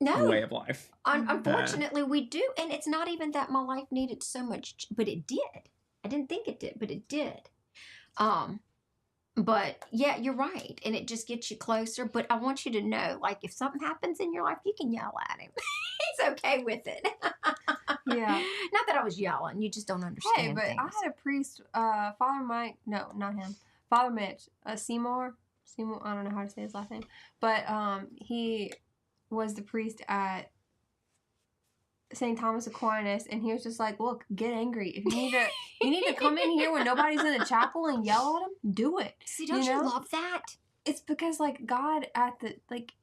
way of life. Unfortunately, we do. And it's not even that my life needed so much, but it did. I didn't think it did, but it did. But yeah, you're right. And it just gets you closer. But I want you to know, like, if something happens in your life, you can yell at him. He's okay with it. Yeah. Not that I was yelling. You just don't understand. Hey, but things. I had a priest, Father Mike, no, not him, Father Mitch, Seymour, I don't know how to say his last name, but he was the priest at St. Thomas Aquinas, and he was just like, look, get angry. If you need to come in here when nobody's in the chapel and yell at him, do it. See, don't you love that? It's because, like, God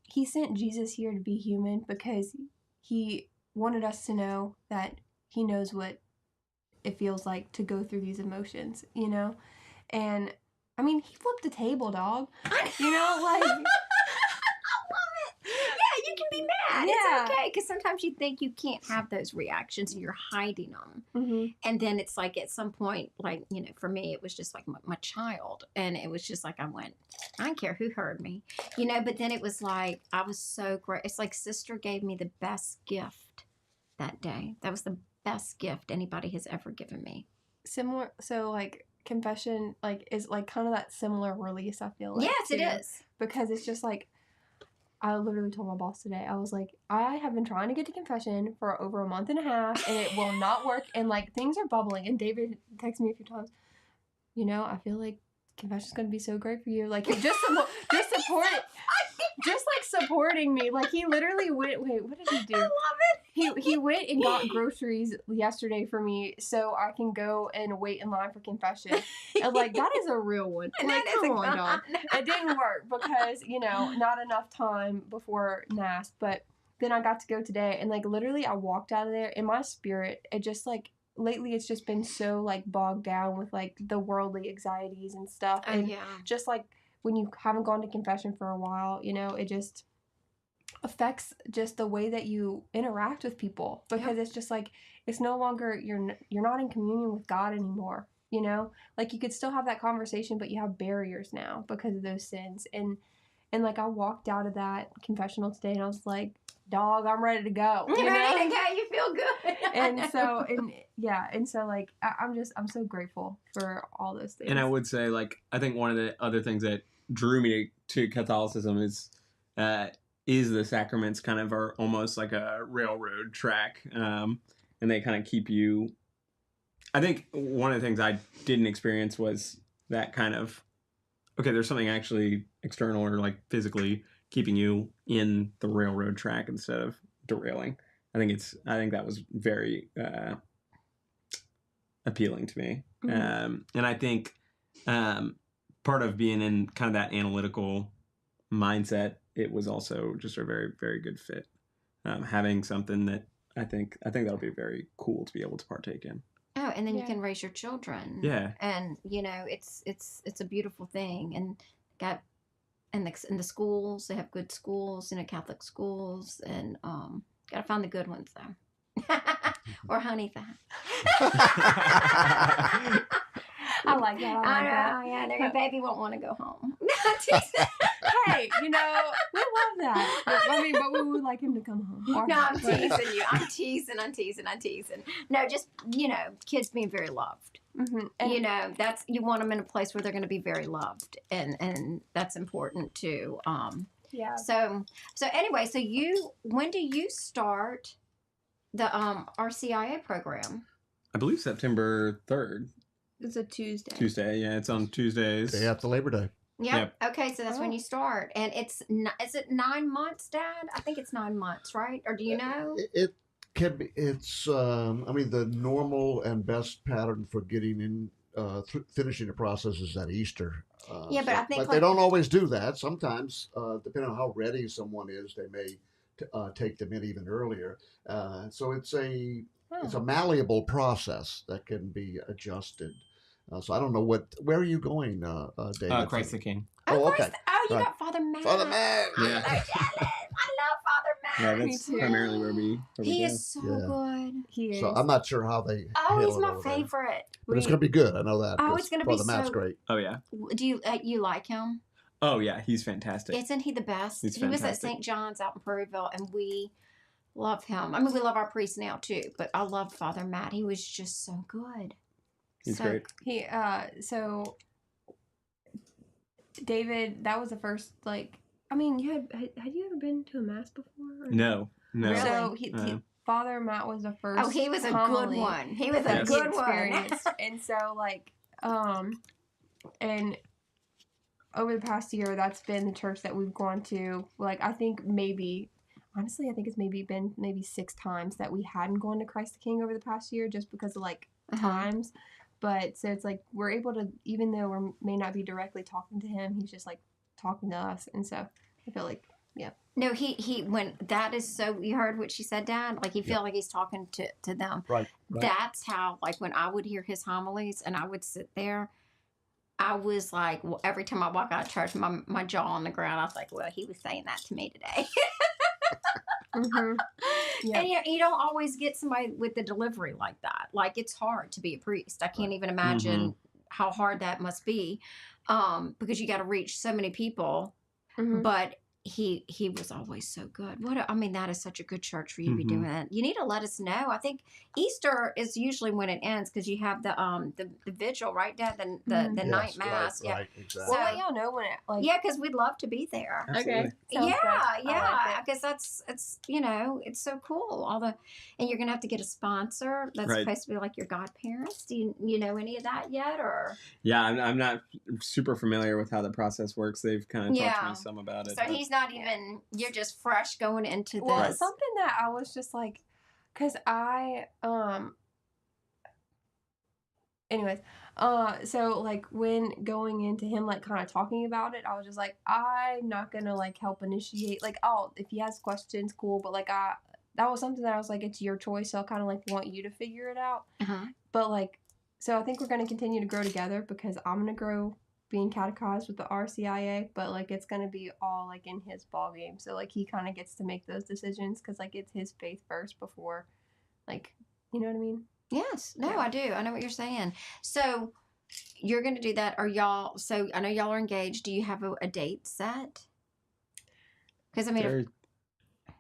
he sent Jesus here to be human because he wanted us to know that he knows what it feels like to go through these emotions, you know? And, I mean, he flipped the table, dog. You know, like... I love it. Yeah, you can be mad. Yeah. It's okay, because sometimes you think you can't have those reactions and you're hiding them. Mm-hmm. And then it's like at some point, like, you know, for me, it was just like my child. And it was just like, I went, I don't care who heard me, you know, but then it was like, I was so great. It's like sister gave me the best gift that day. That was the best gift anybody has ever given me. Similar, so, like, confession, like, is, like, kind of that similar release, I feel like. Yes, it is. Because it's just, like, I literally told my boss today, I was like, I have been trying to get to confession for over a month and a half, and it will not work, and, like, things are bubbling, and David texted me a few times, you know, I feel like confession's going to be so great for you, like, just support it, just, like, supporting me, like, he literally went, wait, what did he do? I love it. He went and got groceries yesterday for me so I can go and wait in line for confession. And, like, that is a real one. Like, come on, dog. It didn't work because, you know, not enough time before NAS. But then I got to go today, and, like, literally I walked out of there in my spirit. It just, like, lately it's just been so, like, bogged down with, like, the worldly anxieties and stuff. And just, like, when you haven't gone to confession for a while, you know, it just affects just the way that you interact with people, because it's just like, it's no longer, you're not in communion with God anymore, you know, like, you could still have that conversation, but you have barriers now because of those sins. And like, I walked out of that confessional today and I was like, dog, I'm ready to go. You're ready to go. You feel good. And so like, I'm so grateful for all those things. And I would say, like, I think one of the other things that drew me to Catholicism is the sacraments kind of are almost like a railroad track, and they kind of keep you. I think one of the things I didn't experience was that kind of, okay, there's something actually external or, like, physically keeping you in the railroad track instead of derailing. I think that was very appealing to me. Mm-hmm. And I think part of being in kind of that analytical mindset, it was also just a very, very good fit. Having something that I think that'll be very cool to be able to partake in. Oh, and then you Yeah. can raise your children. Yeah. And it's a beautiful thing. And got in the schools, they have good schools, Catholic schools, and gotta find the good ones though. Or honey fat. I like that. I like that. know, yeah, your baby won't want to go home. Hey, we love that. I mean, but we would like him to come home. Or No, I'm but- teasing you. I'm teasing. No, just, kids being very loved. Mhm. And That's, you want them in a place where they're going to be very loved. And that's important too. yeah. So anyway, when do you start the RCIA program? I believe September 3rd. It's a Tuesday. Tuesday. Yeah, it's on Tuesdays. Day after Labor Day. Yep. Okay, so that's when Oh. you start. And is it 9 months, Dad? I think it's 9 months, right? Or do you know? It can be. It's. The normal and best pattern for getting in, finishing the process is at Easter. Yeah, but I think But like- they don't always do that. Sometimes, depending on how ready someone is, they may take them in even earlier. So it's a malleable process that can be adjusted. So I don't know where are you going, David? Christ the King. Oh, okay. Christ- Oh, you Right. got Father Matt. Father Matt. I'm Yeah. so jealous. I love Father Matt. Yeah, Me that's too. primarily where we He go. is so Yeah. good. He is. So I'm not sure how they. Oh, handle he's it my over there. favorite. But it's going to be good. I know that. Oh, 'cause it's gonna be Father Matt's so- great. Oh yeah. Do you like him? Oh yeah. He's fantastic. Isn't he the best? He's He was at fantastic. St. John's out in Prairieville, and we love him. I mean, we love our priest now too, but I love Father Matt. He was just so good. He's So- great. He so David, that was the first I mean, had you ever been to a mass before? Or No. Really? So he, Uh, Father Matt was the first. Oh, he was a good homily one. He was a Yes. he good one. experienced. And so and over the past year, that's been the church that we've gone to. I think honestly, I think it's been 6 times that we hadn't gone to Christ the King over the past year, just because of Uh-huh. times. But so it's we're able to, even though we may not be directly talking to him, he's just talking to us, and so I feel No, he when that is so. You heard what she said, Dad. He feel like he's talking to them. Right. That's how when I would hear his homilies and I would sit there, I was every time I walk out of church, my jaw on the ground. I was like, well, he was saying that to me today. Yeah. And you don't always get somebody with the delivery like that. It's hard to be a priest. I can't even imagine how hard that must be, because you got to reach so many people. Mhm. But he was always so good. That is such a good church for you to be Mhm. doing that. You need to let us know. I think Easter is usually when it ends, because you have the vigil, right, Dad? The Mhm. night mass. Right, Yeah. right, exactly. We'll let y'all know when it Yeah, because we'd love to be there. Absolutely. Sounds good. I Yeah, like it. because it's it's so cool. And you're gonna have to get a sponsor that's Right. supposed to be your godparents. Do you know any of that yet, or? Yeah, I'm not super familiar with how the process works. They've kind of talked to Yeah. me some about it. So but- he's not even. You're just fresh going into Well, this. something that I was just because I anyways, so when going into him kind of talking about it, I was just I'm not gonna help initiate. If he has questions, cool, but that was something that I was it's your choice, so I kind of want you to figure it out. Uh-huh. But so I think we're gonna continue to grow together, because I'm gonna grow being catechized with the RCIA, but it's gonna be all in his ball game. So he kind of gets to make those decisions, because it's his faith first before, you know what I mean? Yes. No, Yeah. I do. I know what you're saying. So you're going to do that. Are y'all? So I know y'all are engaged. Do you have a date set? Because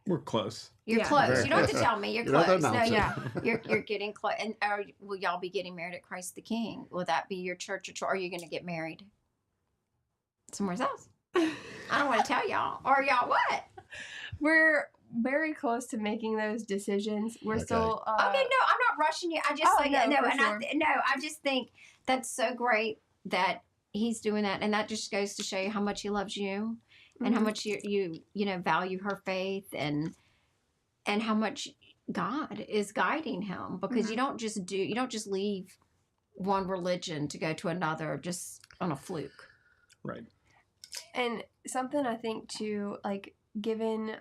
We're close. you're Yeah. close. Very You don't have to close. tell me. You're You don't have close. to No, announce it. yeah. You're getting close. And will y'all be getting married at Christ the King? Will that be your church, or are you going to get married somewhere else? I don't want to tell y'all. Or y'all what? We're very close to making those decisions. We're Okay. still Okay, no, I'm not rushing you. I just Oh, no, for and sure. I just think that's so great that he's doing that, and that just goes to show you how much he loves you, and how Mhm. much you value her faith, and how much God is guiding him, because you don't just leave one religion to go to another just on a fluke. Right. And something I think too, given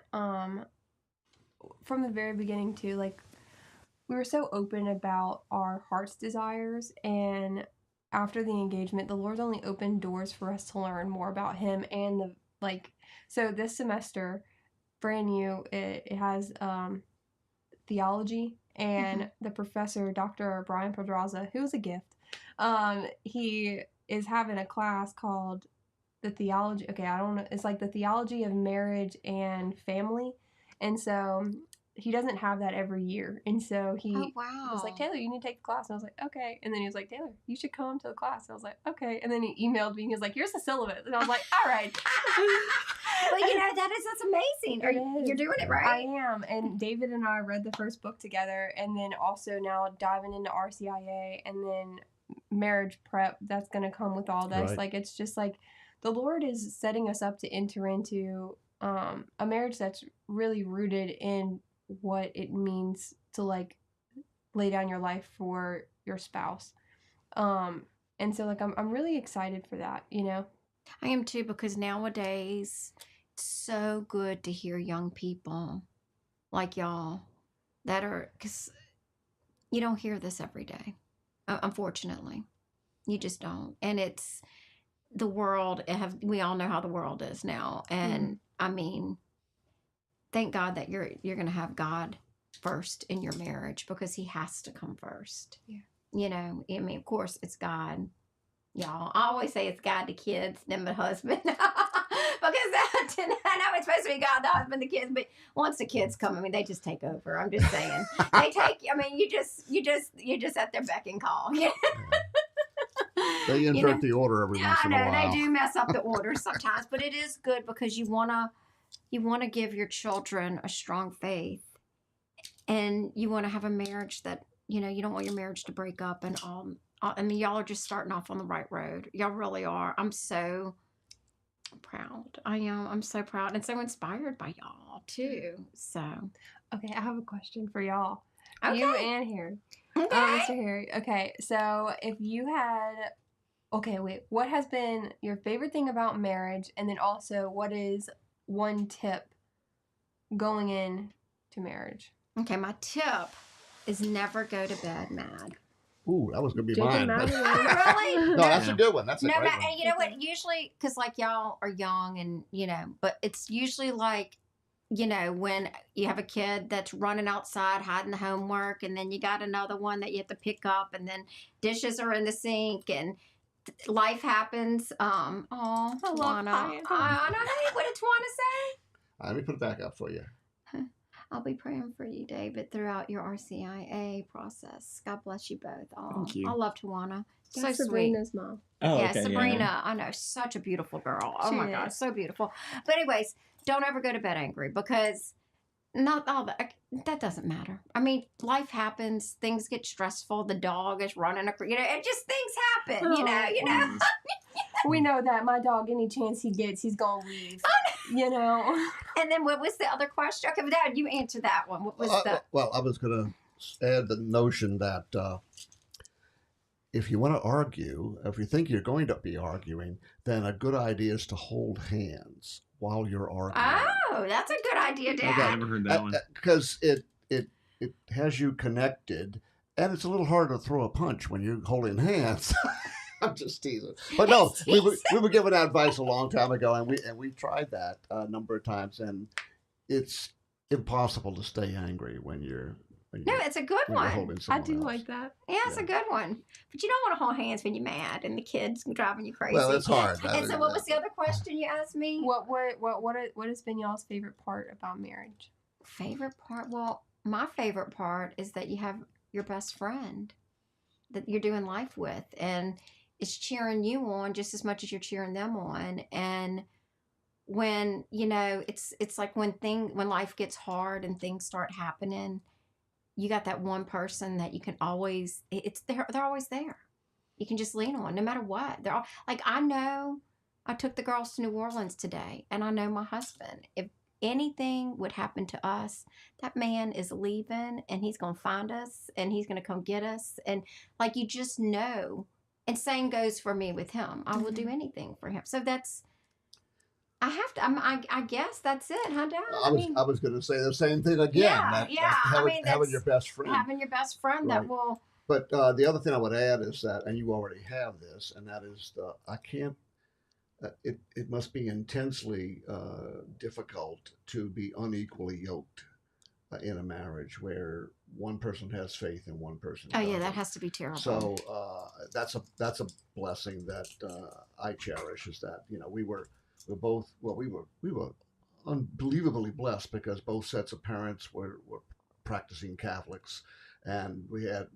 from the very beginning too, we were so open about our heart's desires, and after the engagement, the Lord's only opened doors for us to learn more about Him and the like. So this semester, brand new, it has theology, and the professor, Dr. Brian Pedraza, who was a gift, he is having a class called the theology. Okay, I don't know. It's like the theology of marriage and family, and so he doesn't have that every year. And so he Oh, wow. was like, Taylor, you need to take the class. And I was like, okay. And then he was like, Taylor, you should come to the class. And I was like, okay. And then he emailed me. He was like, here's the syllabus. And I was like, all right. But that's amazing. You're doing it right. I am. And David and I read the first book together, and then also now diving into RCIA and then marriage prep that's going to come with all this. Right. Like, it's just like the Lord is setting us up to enter into a marriage that's really rooted in what it means to like lay down your life for your spouse. And so like I'm really excited for that, you know. I am too, because nowadays it's so good to hear young people like y'all that are, because you don't hear this every day, unfortunately. You just don't. And it's the world, we all know how the world is now. And I mean, thank God that you're going to have God first in your marriage, because He has to come first. Yeah. You know, I mean, of course it's God. Y'all, I always say it's God, the kids, then the husband. Because I know it's supposed to be God, the husband, the kids, but once the kids come, I mean, they just take over. I'm just saying. They take, I mean, you just at their beck and call. They invert the order every once in a while. They do mess up the order sometimes, but it is good because you wanna give your children a strong faith, and you want to have a marriage that, you know, you don't want your marriage to break up. And I mean, y'all are just starting off on the right road. Y'all really are. I'm so proud. I am. I'm so proud and so inspired by y'all too. So, Okay, I have a question for y'all. Okay. You and Harry. okay. Mr. Harry. Okay, so if you had, what has been your favorite thing about marriage, and then also what is one tip going in to marriage? Okay, my tip is never go to bed mad. Ooh, that was going to be mine. Really? No, that's a good one. That's a great one. And you know what? Usually, because like y'all are young, and you know, but it's usually like, you know, when you have a kid that's running outside hiding the homework, and then you got another one that you have to pick up, and then dishes are in the sink, and life happens. Oh, Tawana. I know. What did Tawana say? Let me put it back up for you. I'll be praying for you, David, throughout your RCIA process. God bless you both. Oh, Thank you. I love Tawana. So That's sweet. Sabrina's mom. Oh, Yeah, okay, Sabrina, I know, such a beautiful girl. Oh She my God, is. so beautiful. But anyways, don't ever go to bed angry, because not all that doesn't matter. I mean, life happens. Things get stressful. The dog is running, it just things happen. You know. We know that my dog, any chance he gets, he's gonna leave. You know. And then what was the other question? Okay, but Dad, you answer that one. What was the? Well, I was going to add the notion that if you want to argue, if you think you're going to be arguing, then a good idea is to hold hands while you're arguing. Oh, that's a good idea, Dad. I never heard that one. Because it has you connected, and it's a little harder to throw a punch when you're holding hands. I'm just teasing, but no, we were given that advice a long time ago, and we tried that a number of times, and it's impossible to stay angry when you're No, it's a good when you're one. holding I someone do else. like that. Yeah, it's a good one. But you don't want to hold hands when you're mad and the kid's driving you crazy. Well, it's hard. And so, what was the other question you asked me? What has been y'all's favorite part about marriage? Favorite part? Well, my favorite part is that you have your best friend that you're doing life with, and it's cheering you on just as much as you're cheering them on. And when, you know, it's like when life gets hard and things start happening, you got that one person that you can always, they're always there. You can just lean on no matter what. They're all, like, I know I took the girls to New Orleans today, and I know my husband. If anything would happen to us, that man is leaving, and he's going to find us, and he's going to come get us. And like, you just know. And same goes for me with him. I will do anything for him. So that's I have to. I guess that's it, huh, Dad? I was going to say the same thing again. Yeah, yeah. Having That's your best friend. having your best friend that Right. will. But the other thing I would add is that, and you already have this, and that is I can't. It must be intensely difficult to be unequally yoked in a marriage where one person has faith and one person Oh yeah, doesn't. that has to be terrible. So that's a blessing that I cherish. Is that we were unbelievably blessed because both sets of parents were practicing Catholics, and we had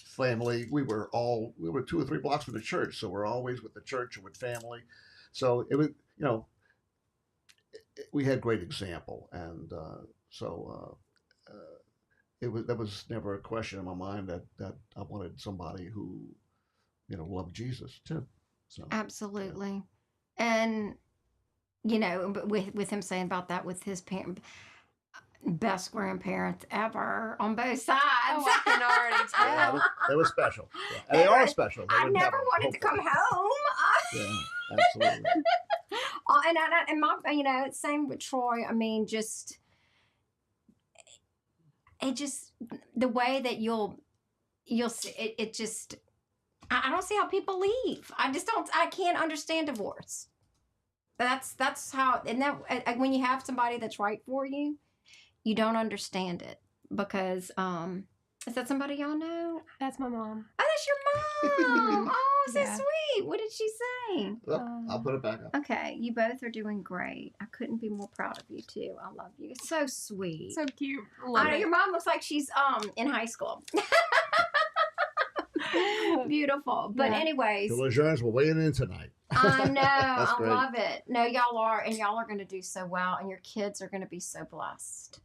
family. We were 2 or 3 blocks from the church, so we're always with the church and with family. So it was we had great example, and there was never a question in my mind that I wanted somebody who loved Jesus too. So Absolutely. And but with him saying about that with his best grandparents ever on both sides. Oh, I can already yeah, tell. they were special. Yeah. And they are special. They I wouldn't have never them, wanted to come hopefully. home. Yeah, absolutely. And my same with Troy. I mean, the way that you'll see it just. I don't see how people leave. I can't understand divorce. That's how, and that when you have somebody that's right for you, you don't understand it because is that somebody y'all know? That's my mom. Oh, that's your mom. Oh, so Yeah. sweet. What did she say? Well, I'll put it back up. Okay, you both are doing great. I couldn't be more proud of you too. I love you. It's so sweet. So cute. I Love know it. your mom looks like she's in high school. Beautiful. But Yeah. anyways, The LeJeunes were weighing in tonight. I know. I great. love it. No, y'all are going to do so well, and your kids are going to be so blessed.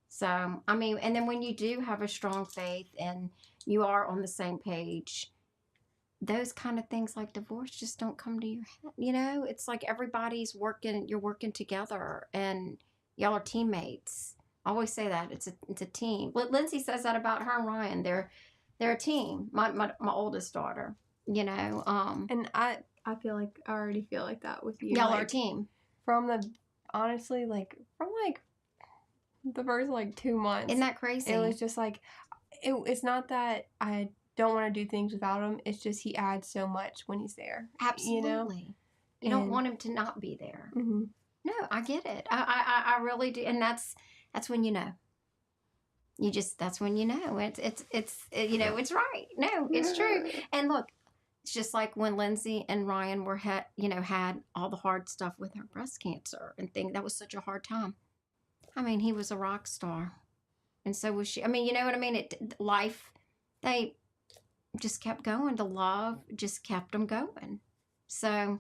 So, I mean, and then when you do have a strong faith and you are on the same page, those kind of things like divorce just don't come to your head. It's like everybody's working, you're working together, and y'all are teammates. I always say that. It's a team. Lindsay says that about her and Ryan. They're a team. My oldest daughter, And I feel like I already feel like that with you. y'all like, are a team. From the first 2 months. Isn't that crazy? It was just like, it's not that I don't want to do things without him. It's just he adds so much when he's there. Absolutely. You don't And- want him to not be there. Mm-hmm. No, I get it. I really do, and that's when you know. That's when you know it's right. No, it's true. And look, it's just like when Lindsay and Ryan had all the hard stuff with her breast cancer and things. That was such a hard time. I mean, he was a rock star, and so was she. I mean, you know what I mean? Life, they just kept going. The love just kept them going. So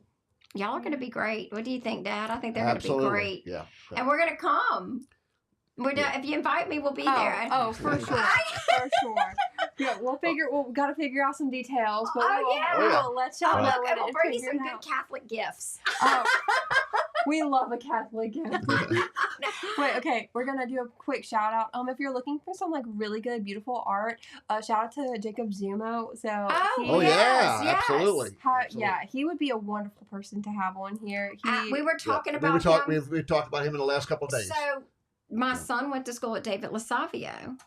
y'all are going to be great. What do you think, Dad? I think they're going to be great. Yeah. And we're going to come. If you invite me, we'll be there. Oh, for sure. For sure. Yeah, we've got to figure out some details, but we'll let y'all know Look, when we'll it's bring you figured some good out. Catholic gifts. Oh, we love a Catholic gift. Wait, okay, we're gonna do a quick shout out. If you're looking for some really good, beautiful art, shout out to Jacob Zumo. So Oh Yes, yeah, yes. absolutely. yeah, he would be a wonderful person to have on here. We were talking We about talked. him. We talked about him in the last couple of days. So my son went to school at David LaSavio,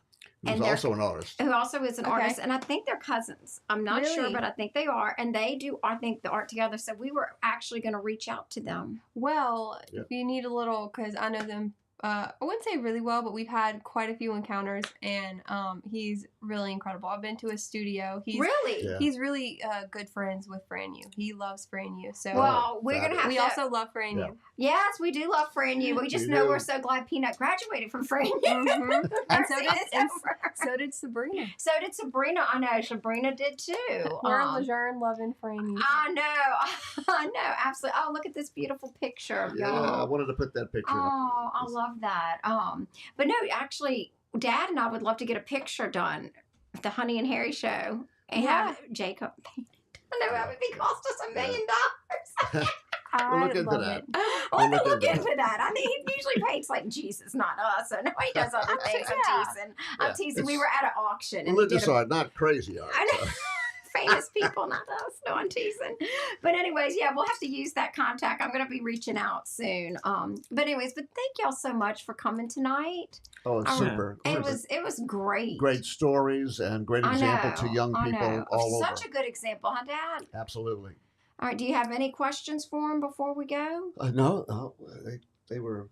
He was they're- also an artist. who also is an Okay. artist, and I think they're cousins. I'm not sure, Really? but I think they are, and they do, I think, the art together. So we were actually going to reach out to them. Well, Yeah. if you need a little, because I know them, I wouldn't say really well, but we've had quite a few encounters, and he's really incredible. I've been to his studio. Really? Yeah. He's really good friends with Fran Yu. He loves Fran Yu. So Well, we're going to have we to. also love Fran Yu. Yeah. Yes, we do love Fran Yu. We just We know do. we're so glad Peanut graduated from Fran Yu. Mhm. And so Mercy did- is and over. So did Sabrina. So did Sabrina. I know Sabrina did too. We're LeJeune loving Fran Yu. I know. I know. Absolutely. Oh, look at this beautiful picture of Yeah, y'all. I wanted to put that picture up. Oh, I love that. But no, actually, Dad and I would love to get a picture done of the Honey and Harry show and have Jacob painted. I know it would be cost us $1 million. We'll look I into love that. it. We'll have to look look into into that. I think he usually paints like Jesus, not us. So no, he does other things. Yeah. I'm teasing. I'm Yeah, teasing. We it's were at an auction and he Religious did a art, not crazy art. I know. famous people, not us. No, I'm teasing. But anyways, yeah, we'll have to use that contact. I'm going to be reaching out soon. But anyways, but thank y'all so much for coming tonight. Oh, it's super. It was great. Great stories and great example to young people all over. Such a good example, huh, Dad? Absolutely. All right. Do you have any questions for him before we go? No, they were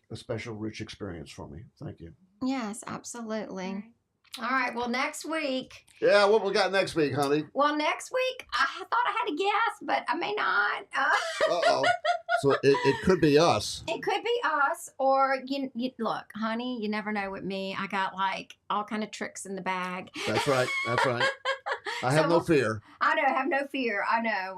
a special, rich experience for me. Thank you. Yes, absolutely. All right. Well, next week. Yeah, what we got next week, honey? Well, next week, I thought I had a guess, but I may not. Uh-oh. So it could be us. It could be us, or you look, honey, you never know with me. I got like all kind of tricks in the bag. That's right. That's right. I have no fear. I know, have no fear. I know.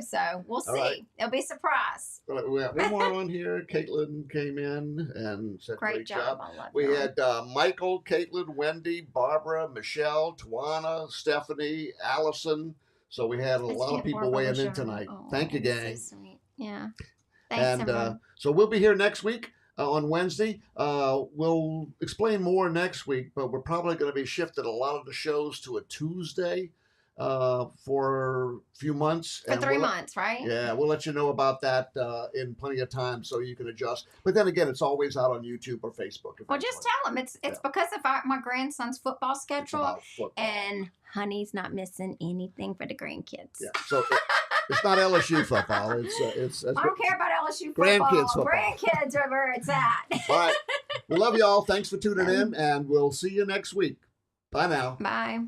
So we'll see. Right. It'll be a surprise. We got one more on here. Caitlin came in and said Great job. I love We you. had Michael, Caitlin, Wendy, Barbara, Michelle, Tawana, Stephanie, Allison. So we had a lot of people weighing in tonight. Oh, Thank you, gang. So sweet. Yeah. Thanks, And everyone. so we'll be here next week on Wednesday. We'll explain more next week, but we're probably going to be shifting a lot of the shows to a Tuesday for a few months. For 3 months, right? Yeah, we'll let you know about that in plenty of time so you can adjust. But then again, it's always out on YouTube or Facebook. Well, just tell them it's because of my grandson's football schedule, and honey's not missing anything for the grandkids. Yeah, so it's not LSU football. It's I don't care about LSU football. Grandkids football. Grandkids are where it's at. All right. We love you all. Thanks for tuning in, and we'll see you next week. Bye now. Bye.